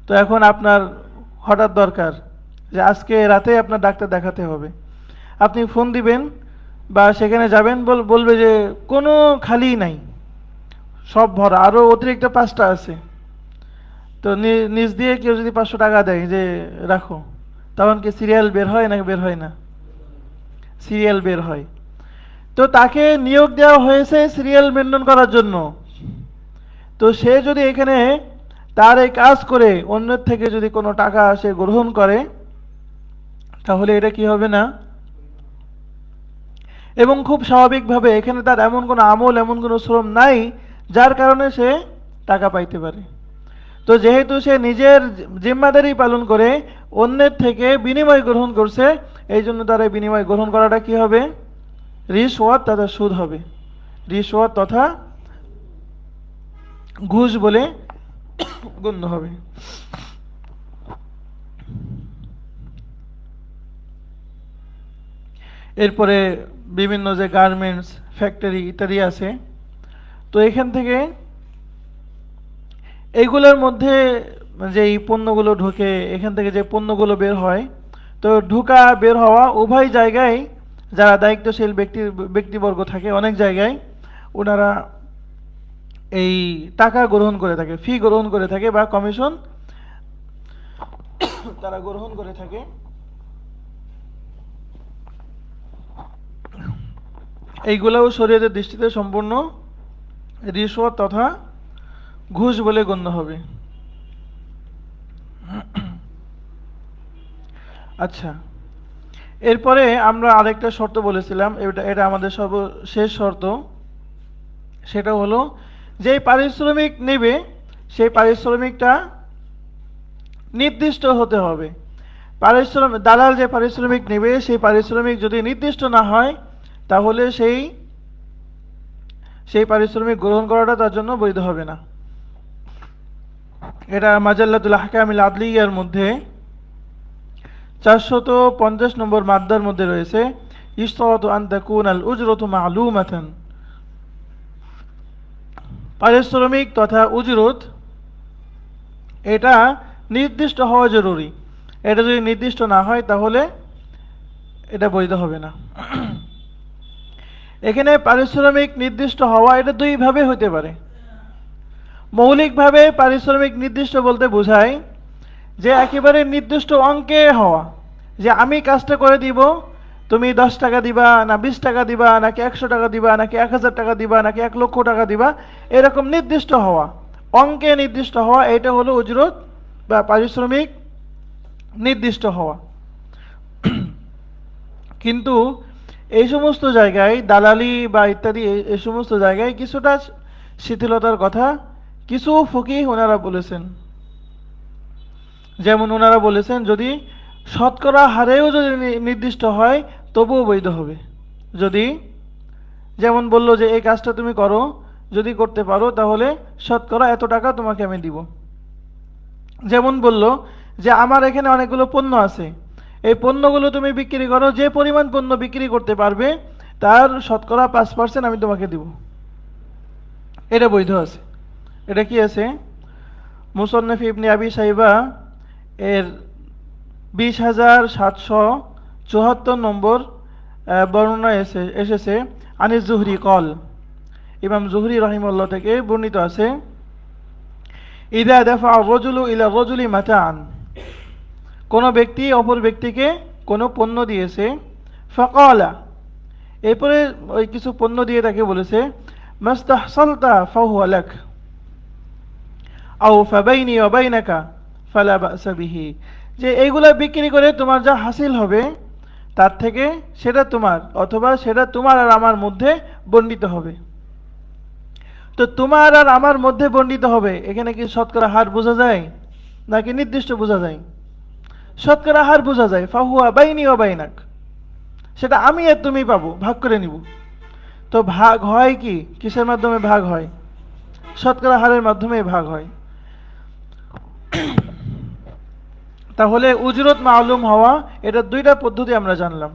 তো এখন আপনার হঠাৎ দরকার যে আজকে রাতে আপনার ডাক্তার দেখাতে হবে, আপনি ফোন দিবেন বা সেখানে যাবেন, বলবে যে কোনো খালি নাই, সব ভরা, আরও অতিরিক্ত 5টা আছে। তো নিজ দিয়ে কেউ যদি 500 টাকা দেয় যে রাখো, তখন কি সিরিয়াল বের হয় না বের হয় না? সিরিয়াল বের হয়। তো তাকে নিয়োগ দেওয়া হয়েছে সিরিয়াল মেনটেন করার জন্য। তো সে যদি এখানে তার এই কাজ করে অন্যের থেকে যদি কোনো টাকা সে গ্রহণ করে, তাহলে এটা কি হবে না। এবং খুব স্বাভাবিকভাবে এখানে তার এমন কোনো আমল, এমন কোনো শ্রম নাই যার কারণে সে টাকা পাইতে পারে। তো যেহেতু সে নিজের জিম্মাদারি পালন করে অন্যের থেকে বিনিময় গ্রহণ করছে, এই জন্য তার এই বিনিময় গ্রহণ করাটা কি হবে, রিশওয়াত তথা সুদ হবে, রিশওয়াত তথা ঘুষ বলে গণ্য হবে। এরপরে বিভিন্ন যে গার্মেন্টস ফ্যাক্টরি ইত্যাদি আছে, তো এখান থেকে এইগুলোর মধ্যে যে এই পণ্যগুলো ঢোকে, এখান থেকে যে পণ্যগুলো বের হয়, তো ঢোকা বের হওয়া উভয় জায়গায় যারা দায়িত্বশীল ব্যক্তিবর্গ থাকে অনেক জায়গায় ওনারা এই টাকা গ্রহণ করে থাকে, ফি গ্রহণ করে থাকে বা কমিশন তারা গ্রহণ করে থাকে। এইগুলাও শরীয়তের দৃষ্টিতে সম্পূর্ণ রিশওয়াত তথা ঘুষ বলে গণ্য হবে। আচ্ছা, এরপরে আমরা আরেকটা শর্ত বলেছিলাম, এটা এটা আমাদের সর্বশেষ শর্ত। সেটা হলো যে পারিশ্রমিক নেবে সেই পারিশ্রমিকটা নির্দিষ্ট হতে হবে। পারিশ্রমিক দালাল যে পারিশ্রমিক নেবে সেই পারিশ্রমিক যদি নির্দিষ্ট না হয় তাহলে সেই পারিশ্রমিক গ্রহণ করাটা তার জন্য বৈধ হবে না। এটা মাজাল্লাতুল আহকামিল আদলিয়ার মধ্যে 450 নম্বর মাদ্দার মধ্যে রয়েছে, ইশতারাতু আন তাকুনাল উজরাতু মা'লুমাতান। পারিশ্রমিক তথা উজরত এটা নির্দিষ্ট হওয়া জরুরি। এটা যদি নির্দিষ্ট না হয় তাহলে এটা বৈধ হবে না। এখানে পারিশ্রমিক নির্দিষ্ট হওয়া এটা দুইভাবে হতে পারে। মৌলিকভাবে পারিশ্রমিক নির্দিষ্ট বলতে বোঝায় যে একেবারে নির্দিষ্ট অঙ্কে হওয়া, যে আমি কাজটা করে দিব, তুমি 10 টাকা দিবা না 20 টাকা দিবা নাকি 100 টাকা দিবা নাকি 1000 টাকা দিবা নাকি 1 লক্ষ টাকা দিবা, এরকম নির্দিষ্ট হওয়া, অঙ্কে নির্দিষ্ট হওয়া, এটা হলো উজরত বা পারিশ্রমিক নির্দিষ্ট হওয়া। কিন্তু এই সমস্ত জায়গায় দালালি বা ইত্যাদি এই সমস্ত জায়গায় কিছুটা শিথিলতার কথা কিছু ফকিহ ওনারা বলেছেন। যেমন ওনারা বলেছেন যদি শতকরা হারেও যদি নির্দিষ্ট হয় তবুও বৈধ হবে। যদি যেমন বললো যে এই কাজটা তুমি করো, যদি করতে পারো তাহলে শতকরা এত টাকা তোমাকে আমি দিব। যেমন বলল যে আমার এখানে অনেকগুলো পণ্য আছে, এই পণ্যগুলো তুমি বিক্রি করো, যে পরিমাণ পণ্য বিক্রি করতে পারবে তার শতকরা 5% আমি তোমাকে দিব, এটা বৈধ আছে। এটা কি আছে? মুসান্নাফ ইবনে আবি শাইবা এর 20,774 নম্বর বর্ণনা এসেছে আনিস জুহরি কল, ইমাম জুহরি রাহিমাহুল্লাহ থেকে বর্ণিত আছে, ইদা দাফা আর-রাজুলু ইলা রাজুলি মাতাআন, কোন ব্যক্তি অপর ব্যক্তিকে কোনো পণ্য দিয়েছে, ফাকালা, এরপরে ওই কিছু পণ্য দিয়ে তাকে বলেছে, মাস্তাহসালতা ফাহুয়া লাক আও ফাবাইনি ওয়া বাইনাকা ফালা বা'সা বিহি, যে এইগুলা বিক্রি করে তোমার যা হাসিল হবে তার থেকে সেটা তোমার, অথবা সেটা তোমার আর আমার মধ্যে বণ্টিত হবে। তো তোমার আর আমার মধ্যে বণ্টিত হবে, এখানে কি শতকরা হার বোঝা যায় নাকি নির্দিষ্ট বোঝা যায়? শতকরা হার বোঝা যায়, ফাহুয়া বাইনি ওয়া বাইনাক, সেটা আমি আর তুমি পাবো, ভাগ করে নিব। তো ভাগ হয় কি, কিসের মাধ্যমে ভাগ হয়? শতকরা হারের মাধ্যমে ভাগ হয়। তাহলে উজরত মালুম হওয়া, এটা দুইটা পদ্ধতি আমরা জানলাম।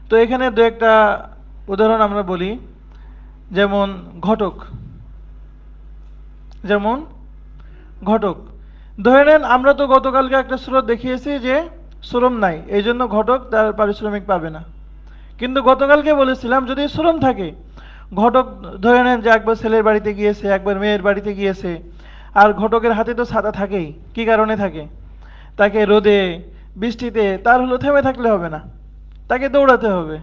তো এখানে দু একটা উদাহরণ আমরা বলি, যেমন ঘটক। যেমন ঘটক, ধরে নেন আমরা তো গতকালকে একটা সুরত দেখিয়েছি যে শ্রম নাই, এই জন্য ঘটক তার পারিশ্রমিক পাবে না। কিন্তু গতকালকে বলেছিলাম যদি শ্রম থাকে, ঘটক ধরে নেন যে একবার ছেলের বাড়িতে গিয়েছে, একবার মেয়ের বাড়িতে গিয়েছে, আর ঘটকের হাতে তো ছাতা থাকেই। কি কারণে থাকে? তাকে রোদে বৃষ্টিতে তার হলো থেমে থাকলে হবে না, তাকে দৌড়াতে হবে।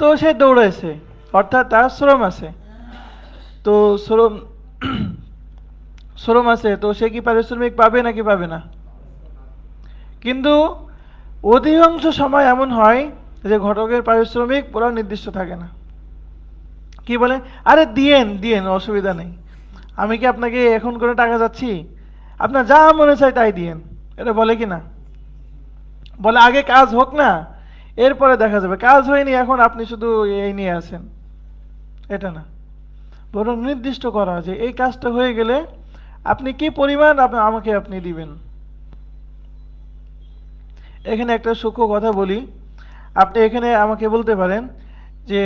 তো সে দৌড়াইছে, অর্থাৎ তার শ্রম আছে। তো শ্রম আছে, তো সে কি পারিশ্রমিক পাবে নাকি পাবে না? কিন্তু অধিকাংশ সময় এমন হয় যে ঘটকের পারিশ্রমিক পুরো নির্দিষ্ট থাকে না। কি বলে, আরে দিয়েন দিয়েন, অসুবিধা নেই, আমি কি আপনাকে এখন করে টাকা যাচ্ছি, আপনার যা মনে চায় তাই দিয়েন, এটা বলে কি না? বলে আগে কাজ হোক না, এরপরে দেখা যাবে, কাজ হয়নি এখন আপনি শুধু এই নিয়ে আছেন, এটা না। বরং নির্দিষ্ট করা যে এই কাজটা হয়ে গেলে আপনি কি পরিমাণ আমাকে আপনি দিবেন। এখানে একটা সূক্ষ্ম কথা বলি, আপনি এখানে আমাকে বলতে পারেন যে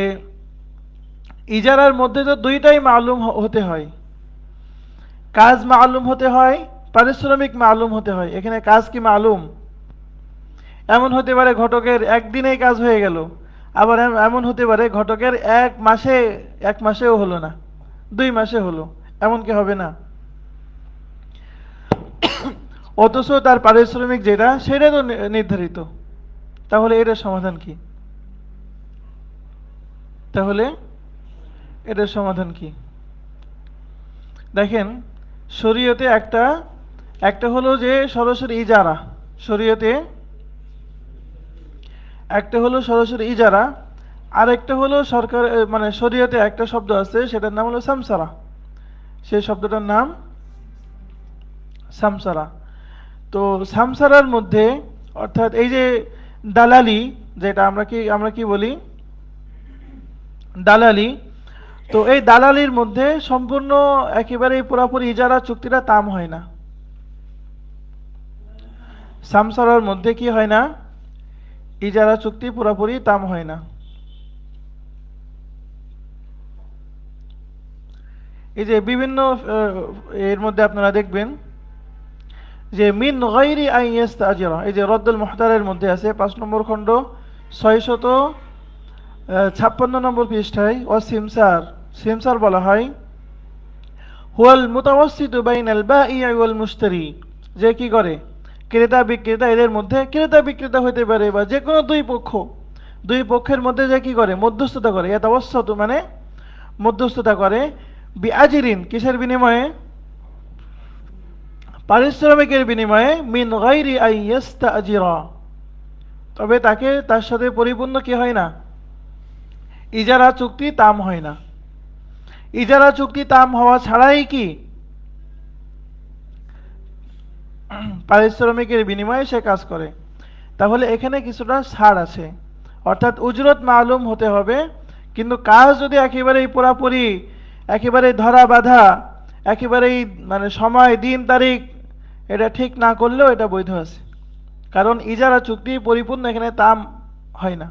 ইজারার মধ্যে তো দুইটাই মালুম হতে হয়, কাজ মালুম হতে হয়, পারিশ্রমিক মালুম হতে হয়। এখানে কাজ কি মালুম? এমন হতে পারে ঘটকের একদিনেই কাজ হয়ে গেল, আবার এমন হতে পারে ঘটকের এক মাসেও হলো না, 2 মাসে হলো, এমন কি হবে না? অথচ তার পারিশ্রমিক যেটা সেটা তো নির্ধারিত, তাহলে এটার সমাধান কি? তাহলে এটার সমাধান কি? দেখেন, শরীয়তে একটা হলো যে সরাসরি ইজারা, শরীয়তে একটা হলো সরাসরি ইজারা, আর একটা হলো সরকার মানে শরীয়তে একটা শব্দ আছে, সেটার নাম হলো সামসারা। সেই শব্দটার নাম সামসারা। তো সামসারার মধ্যে, অর্থাৎ এই যে দালালি, যেটা আমরা কি বলি, দালালি। তো এই দালালির মধ্যে সম্পূর্ণ একেবারে পুরোপুরি ইজারা চুক্তিটা তাম হয় না। সামসারার মধ্যে কি হয় না? ইজারা চুক্তি পুরোপুরি তাম হয় না। এই যে বিভিন্ন এর মধ্যে আপনারা দেখবেন যে মিন গায়রি আন ইস্তাজিরা, এই যে রদ্দুল মুহতারের মধ্যে আছে 5 নম্বর খণ্ড 656 নম্বর পৃষ্ঠায়, ও সিমসার, সিমসার বলা হয় হুয়াল মুতাওয়াসসিতু বাইনাল বাঈ ওয়াল মুশতারি, যে কি করে, ক্রেতা বিক্রেতা, এদের মধ্যে ক্রেতা বিক্রেতা হতে পারে বা যে কোনো দুই পক্ষের মধ্যে যে কি করে, মধ্যস্থতা করে। ইয়াতাওয়াসসাতু মানে মধ্যস্থতা করে, বিআজরিন কিসের বিনিময়ে? পারিশ্রমিকের বিনিময়ে, মিন গায়রি আন ইস্তাজিরা, তবে তার সাথে পরিপূর্ণ কি হয় না? ইজারা চুক্তি তাম হয় না। ইজারা চুক্তি তাম হওয়া ছাড়াই কি পারিশ্রমিকের বিনিময়ে সে কাজ করে। তাহলে এখানে কিছুটা ছাড় আছে, অর্থাৎ উজরত মালুম হতে হবে, কিন্তু কাজ যদি একেবারেই পুরাপুরি একেবারে ধরা বাঁধা, একেবারেই মানে সময় দিন তারিখ এটা ঠিক না করলেও এটা বৈধ আছে, কারণ ইজারা চুক্তি পরিপূর্ণ এখানে তাম হয় না।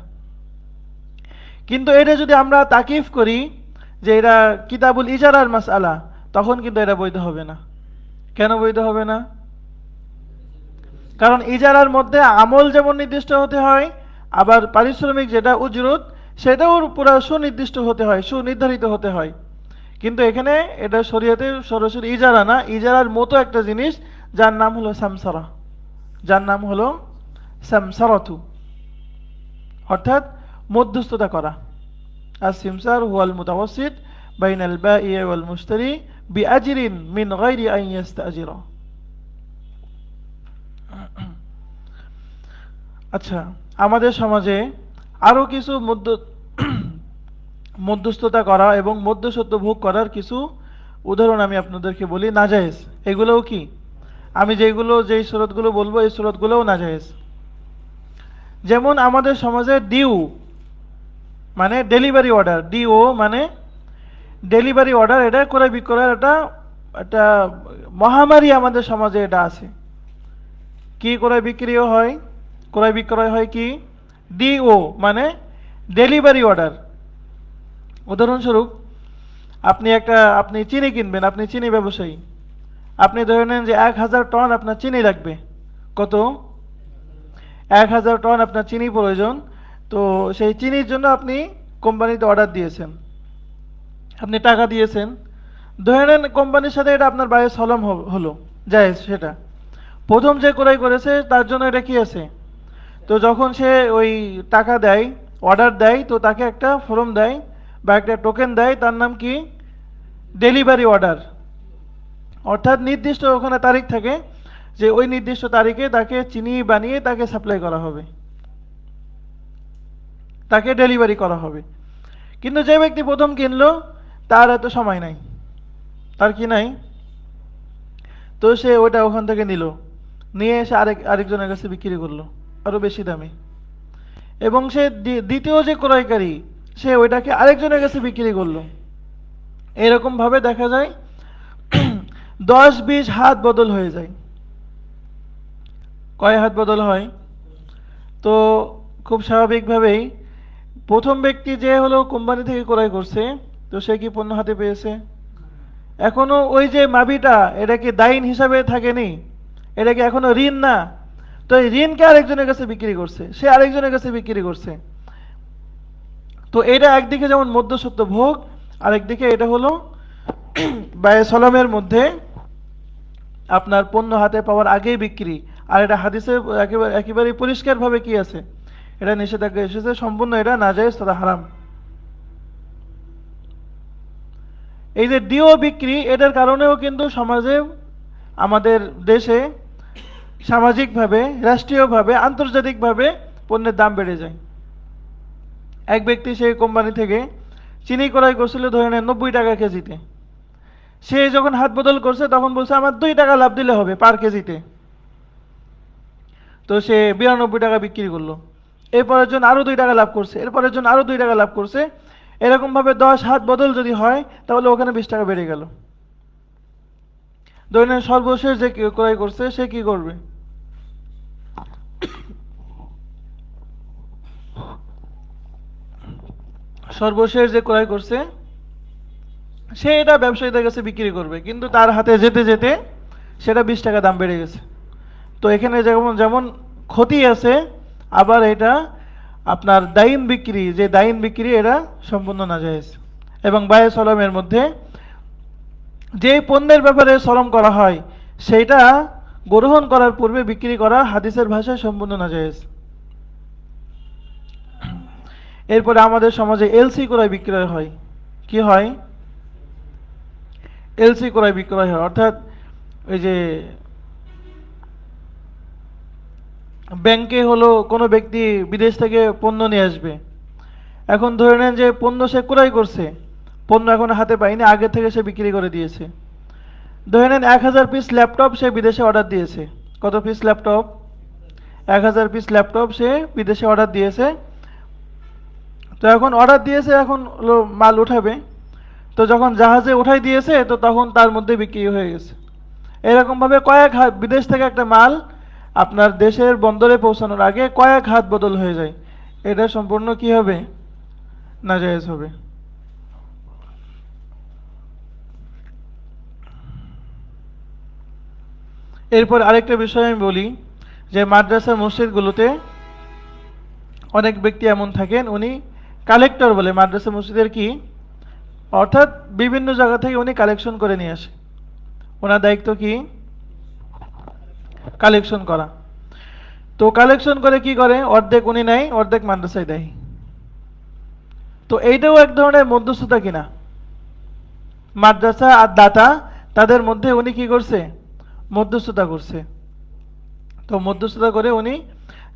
কিন্তু এটা যদি আমরা তাকিফ করি যে এটা কিতাবুল ইজারার মাসআলা, তখন কিন্তু এটা বৈধ হবে না। কেন বৈধ হবে না? কারণ ইজারার মধ্যে আমল যেমন নির্দিষ্ট হতে হয়, আবার পারিশ্রমিক যেটা উজরত সেটাও পুরো সুনির্দিষ্ট হতে হয়, সুনির্ধারিত হতে হয়। কিন্তু এখানে এটা শরীয়তে সরাসরি ইজারা না, ইজারার মতো একটা জিনিস, যার নাম হলো সামসারা, যার নাম হলো সামসারাতু, অর্থাৎ মধ্যস্থতা করা। আর সিমসার হুয়াল মুতাওয়াসসিত বাইনাল বাঈ ওয়াল মুশতারি বিআজরিন মিন গায়রি আন ইস্তাজিরা। আচ্ছা, আমাদের সমাজে আরো কিছু মধ্যস্থতা করা এবং মধ্যস্বত্ব ভোগ করার কিছু উদাহরণ আমি আপনাদেরকে বলি, নাজায়েজ। এগুলোও কি, আমি যেই সুরতগুলো বলবো এই সুরতগুলোও নাজায়েজ। যেমন আমাদের সমাজে ডিউ মানে ডেলিভারি অর্ডার, ডিও মানে ডেলিভারি অর্ডার, এটা ক্রয় বিক্রয়ের একটা মহামারী আমাদের সমাজে এটা আছে। কি ক্রয় বিক্রিও হয়? ক্রয় বিক্রয় হয় কি? ডিও মানে ডেলিভারি অর্ডার। উদাহরণস্বরূপ, আপনি চিনি কিনবেন, আপনি চিনি ব্যবসায়ী, আপনি ধরে নেন যে 1000 টন আপনার চিনি লাগবে। কত? 1000 টন আপনার চিনি প্রয়োজন। তো সেই চিনির জন্য আপনি কোম্পানিতে অর্ডার দিয়েছেন, আপনি টাকা দিয়েছেন। ধরে নেন কোম্পানির সাথে এটা আপনার বায়ে সলম হলো, জায়েজ। সেটা প্রথম যে ক্রয় করেছে তার জন্য এটা কি আছে? তো যখন সে ওই টাকা দেয়, অর্ডার দেয়, তো তাকে একটা ফর্ম দেয় বা একটা টোকেন দেয়, তার নাম কি? Delivery order. অর্থাৎ নির্দিষ্ট ওখানে তারিখ থাকে যে ওই নির্দিষ্ট তারিখে তাকে চিনি বানিয়ে তাকে সাপ্লাই করা হবে, তাকে ডেলিভারি করা হবে। কিন্তু যে ব্যক্তি প্রথম কিনলো তার এত সময় নাই, তার কি নাই, তো সে ওটা ওখান থেকে নিয়ে এসে আরেকজনের কাছে বিক্রি করলো আরো বেশি দামে, এবং সে দ্বিতীয় যে ক্রয়কারী সে ওইটাকে আরেকজনের কাছে বিক্রি করলো। এরকম ভাবে দেখা যায় 10-20 হাত বদল হয়ে যায়। কয় হাত বদল হয়? তো খুব স্বাভাবিকভাবেই প্রথম ব্যক্তি যে হলো কোম্পানি থেকে ক্রয় করছে, তো সে কি পণ্য হাতে পেয়েছে? এখনো ওই যে মাবিটা, এটা কি দাইন হিসাবে থাকেনি, এটা কি এখনো ঋণ না? তো এই ঋণকে আরেকজনের কাছে বিক্রি করছে, সে আরেকজনের কাছে বিক্রি করছে। তো এটা একদিকে যেমন মধ্যস্বত্ব ভোগ, আরেকদিকে এটা হলো বায়ে সলামের মধ্যে আপনার পণ্য হাতে পাওয়ার আগেই বিক্রি। আর এটা হাদিসে একেবারে পরিষ্কারভাবে কি আছে? এটা নিষেধাজ্ঞা এসেছে, সম্পূর্ণ এটা নাজায়েজ তথা হারাম। এই যে ডিও বিক্রি, এটার কারণেও কিন্তু সমাজে, আমাদের দেশে সামাজিকভাবে, রাষ্ট্রীয়ভাবে, আন্তর্জাতিকভাবে পণ্যের দাম বেড়ে যায়। এক ব্যক্তি সেই কোম্পানি থেকে চিনি ক্রয় করছিল ধরে নেন 90 টাকা কেজিতে। সে যখন হাত বদল করছে তখন বলছে আমার 2 টাকা লাভ দিলে হবে পার কেজিতে। তো সে 92 টাকা বিক্রি করলো। এরপরের জন্য আরো 2 টাকা লাভ করছে, এরপরের জন্য আরো 2 টাকা লাভ করছে। এরকম ভাবে 10 হাত বদল যদি হয় তাহলে ওখানে 20 টাকা বেড়ে গেল। ধরে নেন সর্বশেষ যে ক্রয় করছে সে কি করবে? সর্বশেষ যে ক্রয় করছে সে এটা ব্যবসায়ীদের কাছে বিক্রি করবে, কিন্তু তার হাতে যেতে যেতে সেটা 20 টাকা দাম বেড়ে গেছে। তো এখানে যেমন যেমন ক্ষতি আছে, আবার এটা আপনার দাইন বিক্রি, যে দাইন বিক্রি এটা সম্পূর্ণ নাজায়েজ। এবং বায়ে সলমের মধ্যে যে পণ্যের ব্যাপারে সলম করা হয় সেটা গ্রহণ করার পূর্বে বিক্রি করা হাদিসের ভাষায় সম্পূর্ণ নাজায়েজ। এরপরে আমাদের সমাজে এলসি ক্রয় বিক্রয় হয়। কি হয়? এলসি ক্রয় বিক্রয় হয়, অর্থাৎ ওই যে ব্যাংকে হলো কোনো ব্যক্তি বিদেশ থেকে পণ্য নিয়ে আসবে। এখন ধরে নেন যে পণ্য সে ক্রয় করছে, পণ্য এখন হাতে পায়নি, আগে থেকে সে বিক্রি করে দিয়েছে। ধরে নেন 1000 পিস ল্যাপটপ সে বিদেশে অর্ডার দিয়েছে। কত পিস ল্যাপটপ? 1000 পিস ল্যাপটপ সে বিদেশে অর্ডার দিয়েছে। তো এখন অর্ডার দিয়েছে, এখন মাল উঠাবে। তো যখন জাহাজে উঠাই দিয়েছে তো তখন তার মধ্যে বিক্রি হয়ে গেছে। এরকমভাবে কয়েক হাত বিদেশ থেকে একটা মাল আপনার দেশের বন্দরে পৌঁছানোর আগে কয়েক হাত বদল হয়ে যায়। এটা সম্পূর্ণ কি হবে? নাজায়েজ হবে। এরপর আরেকটা বিষয় আমি বলি, যে মাদ্রাসা মসজিদগুলোতে অনেক ব্যক্তি এমন থাকেন, উনি কালেক্টর বলে, মাদ্রাসা মসজিদের কি, অর্থাৎ বিভিন্ন জায়গা থেকে উনি কালেকশন করে নিয়ে আসে। ওনার দায়িত্ব কি? কালেকশন করা। তো কালেকশন করে কি করে? অর্ধেক উনি নেয়, অর্ধেক মাদ্রাসায় দেয়। তো এইটাও এক ধরনের মধ্যস্থতা কিনা, মাদ্রাসা আর দাতা তাদের মধ্যে উনি কি করছে? মধ্যস্থতা করছে। তো মধ্যস্থতা করে উনি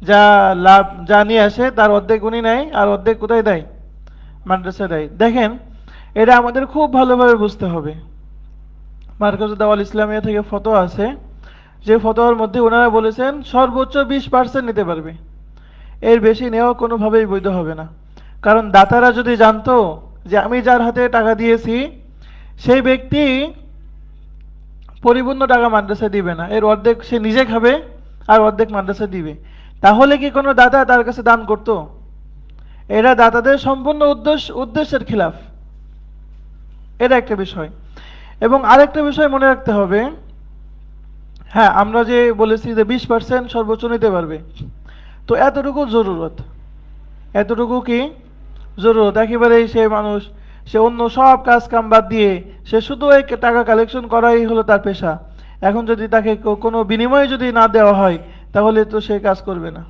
যা লাভ যা নিয়ে আসে তার অর্ধেক উনি নেয়, আর অর্ধেক কোথায় দেয়? মাদ্রাসা দেয়। দেখেন, এটা আমাদের খুব ভালোভাবে বুঝতে হবে। মার্কাজুদ দাওয়াল ইসলামিয়া থেকে ফতোয়া আছে, যে ফতোয়ার মধ্যে ওনারা বলেছেন সর্বোচ্চ 20% নিতে পারবে, এর বেশি নেওয়া কোনোভাবেই বৈধ হবে না। কারণ দাতারা যদি জানতো যে আমি যার হাতে টাকা দিয়েছি সেই ব্যক্তি পরিপূর্ণ টাকা মাদ্রাসা দিবে না, এর অর্ধেক সে নিজে খাবে আর অর্ধেক মাদ্রাসা দিবে, তাহলে কি কোনো দাতা তার কাছে দান করত? এরা দাতাদের সম্পূর্ণ উদ্দেশ্যের খিলাফ। এটা একটা বিষয়। এবং আরেকটা বিষয় মনে রাখতে হবে, হ্যাঁ আমরা যে বলেছি যে 20% সর্বোচ্চ নিতে পারবে, তো এতটুকু জরুরত, এতটুকু কি জরুরত? একেবারেই সে মানুষ, সে অন্য সব কাজ কাম বাদ দিয়ে সে শুধু এই টাকা কালেকশন করাই হলো তার পেশা। এখন যদি তাকে কোনো বিনিময় যদি না দেওয়া হয় তাহলে তো সে কাজ করবে না।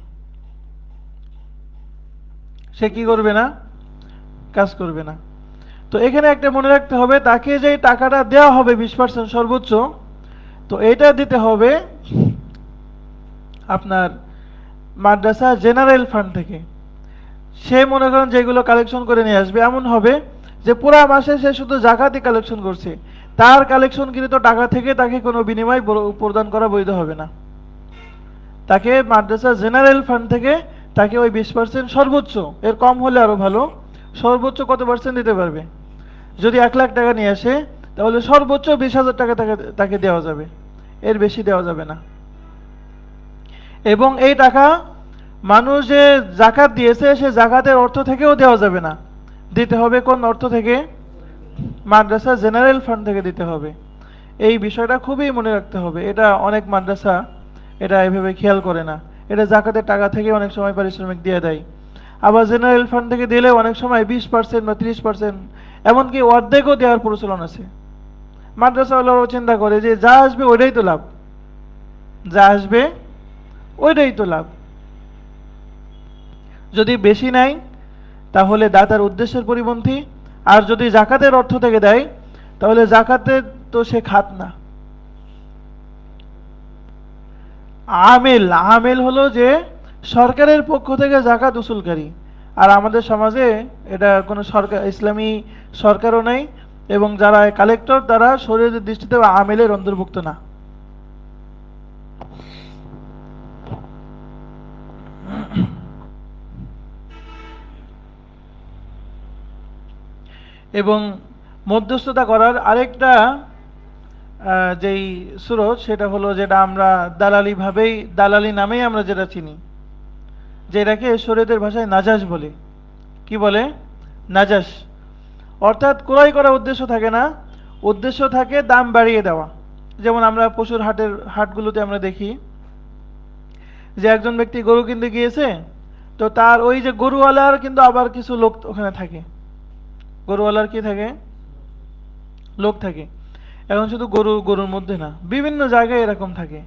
সে কি করবে না? কাজ করবে না। তো এখানে একটা মনে রাখতে হবে, তাকে যে টাকাটা দেওয়া হবে 20% সর্বোচ্চ, তো এটা দিতে হবে আপনার মাদ্রাসা জেনারেল ফান্ড থেকে। সে মনে করেন যেগুলো কালেকশন করে নিয়ে আসবে, এমন হবে যে পুরা মাসে সে শুধু জাকাতই কালেকশন করছে, তার কালেকশনকৃত টাকা থেকে তাকে কোনো বিনিময় প্রদান করা বৈধ হবে না। তাকে মাদ্রাসা জেনারেল ফান্ড থেকে তাকে ওই 20% সর্বোচ্চ, এর কম হলে আরো ভালো, সর্বোচ্চ কত পার্সেন্ট দিতে পারবে? যদি 1 লাখ টাকা নিয়ে আসে তাহলে সর্বোচ্চ 20,000 টাকা তাকে দেওয়া যাবে, এর বেশি দেওয়া যাবে না। এবং এই টাকা মানুষ যে জাকাত দিয়েছে সে জাকাতের অর্থ থেকেও দেওয়া যাবে না, দিতে হবে কোন অর্থ থেকে? মাদ্রাসা জেনারেল ফান্ড থেকে দিতে হবে। এই বিষয়টা খুবই মনে রাখতে হবে। এটা অনেক মাদ্রাসা এটা এভাবে খেয়াল করে না, এটা জাকাতের টাকা থেকে অনেক সময় পারিশ্রমিক দিয়ে দেয়। আবার জেনারেল ফান্ড থেকে দিলে অনেক সময় 20% বা 30%, এমনকি অর্ধেকও দেওয়ার প্রচলন আছে। মাদ্রাসাওয়ালারাও চিন্তা করে যে যা আসবে ওইটাই তো লাভ, যা আসবে ওইটাই তো লাভ। যদি বেশি নেয় তাহলে দাতার উদ্দেশ্যের পরিপন্থী, আর যদি জাকাতের অর্থ থেকে দেয় তাহলে জাকাতের তো সে খাত না। আমেল, আমেল হলো যে সরকারের পক্ষ থেকে জাকাত উসুলকারী, আর আমাদের সমাজে এটা কোনো সরকার, ইসলামী সরকারও নেই, এবং যারা কালেক্টর তারা শরীয়তের দৃষ্টিতে আমেলের অন্তর্ভুক্ত না। এবং মধ্যস্থতা করার আরেকটা যেই সুরত, সেটা হলো যেটা আমরা দালালি ভাবেই, দালালি নামেই আমরা যেটা চিনি, যেটাকে শরীয়তের ভাষায় নাজাস বলে। কি বলে? নাজাস। অর্থাৎ ক্রয় করার উদ্দেশ্য থাকে না, উদ্দেশ্য থাকে দাম বাড়িয়ে দেওয়া। যেমন আমরা পশুর হাটগুলোতে আমরা দেখি যে একজন ব্যক্তি গরু কিনতে গিয়েছে, তো তার ওই যে গরুওয়ালার কিন্তু আবার কিছু লোক ওখানে থাকে। গরুওয়ালার কি থাকে? লোক থাকে। এখন শুধু গরুর মধ্যে না, বিভিন্ন জায়গায় এরকম থাকে।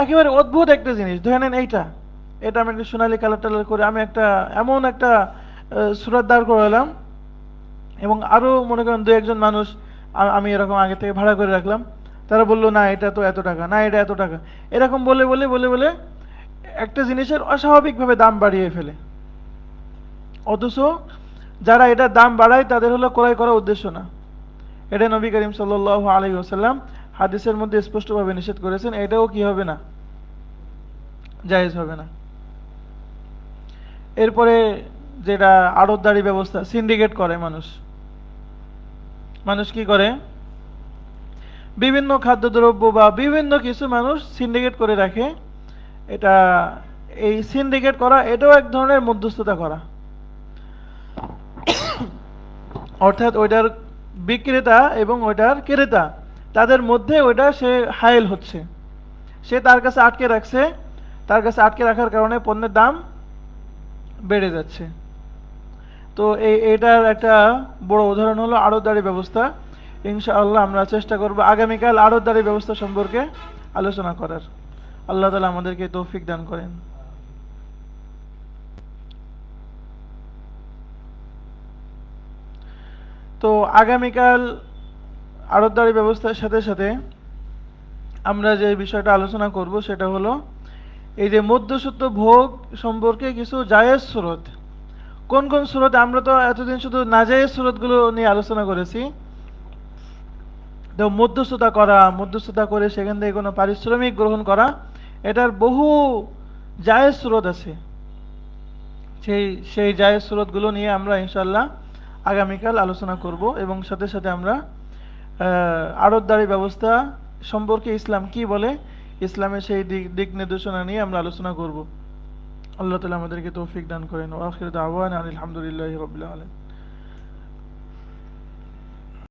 একেবারে অদ্ভুত একটা জিনিস। ধরে নেন এটা আমি একটা সোনালী কালার টালার করে আমি একটা এমন একটা সুরাত দাঁড় করালাম, এবং আরো মনে করেন দু একজন মানুষ আমি এরকম আগে থেকে ভাড়া করে রাখলাম, তারা বললো না এটা তো এত টাকা, না এটা এত টাকা, এরকম বলে বলে বলে বলে একটা জিনিসের অস্বাভাবিকভাবে দাম বাড়িয়ে ফেলে। অথচ যারা এটা দাম বাড়ায় তাদের হলো ক্রয় করার উদ্দেশ্য না। এটা নবী করিম সাল্লাল্লাহু আলাইহি ওয়াসাল্লাম হাদিসের মধ্যে স্পষ্টভাবে নিষেধ করেছেন, এটাও কি হবে না? জায়েজ হবে না। এরপরে যেটা আড়তদারি ব্যবস্থা, সিন্ডিকেট করে মানুষ। মানুষ কি করে? বিভিন্ন খাদ্যদ্রব্য বা বিভিন্ন কিছু মানুষ সিন্ডিকেট করে রাখে। এটা, এই সিন্ডিকেট করা এটাও এক ধরনের মধ্যস্থতা করা। অর্থাৎ ওইটার বিক্রেতা এবং ওইটার ক্রেতা, তাদের মধ্যে ওইটা সে হায়েল হচ্ছে, সে তার কাছে আটকে রাখছে, তার কাছে আটকে রাখার কারণে পণ্যের দাম বেড়ে যাচ্ছে। তো এটার একটা বড় উদাহরণ হলো আড়তদারি ব্যবস্থা। ইনশাআল্লাহ আমরা চেষ্টা করব আগামীকাল আড়তদারি ব্যবস্থা সম্পর্কে আলোচনা করার। আল্লাহ তাআলা আমাদেরকে তৌফিক দান করেন। তো আগামীকাল আড়তদারি ব্যবস্থার সাথে সাথে আমরা যে বিষয়টা আলোচনা করব সেটা হলো এই যে মধ্যস্বত্ব ভোগ সম্পর্কে কিছু জায়েজ সুরত। কোন কোন সুরত? আমরা তো এতদিন শুধু নাজায়েজ সুরতগুলো নিয়ে আলোচনা করেছি। তো মধ্যস্থতা করা, মধ্যস্থতা করে সেখান থেকে কোনো পারিশ্রমিক গ্রহণ করা, এটার বহু জায়েজ সুরত আছে। সেই জায়েজ সুরতগুলো নিয়ে আমরা ইনশাআল্লাহ আগামীকাল আলোচনা করব, এবং সাথে সাথে আমরা আড়তদারি ব্যবস্থা সম্পর্কে ইসলাম কি বলে, ইসলামের সেই দিক নির্দেশনা নিয়ে আমরা আলোচনা করব। আল্লাহ তাআলা আমাদেরকে তৌফিক দান করেন। ওয়া আখিরু দাওয়ানা আলহামদুলিল্লাহি রাব্বিল আলামিন।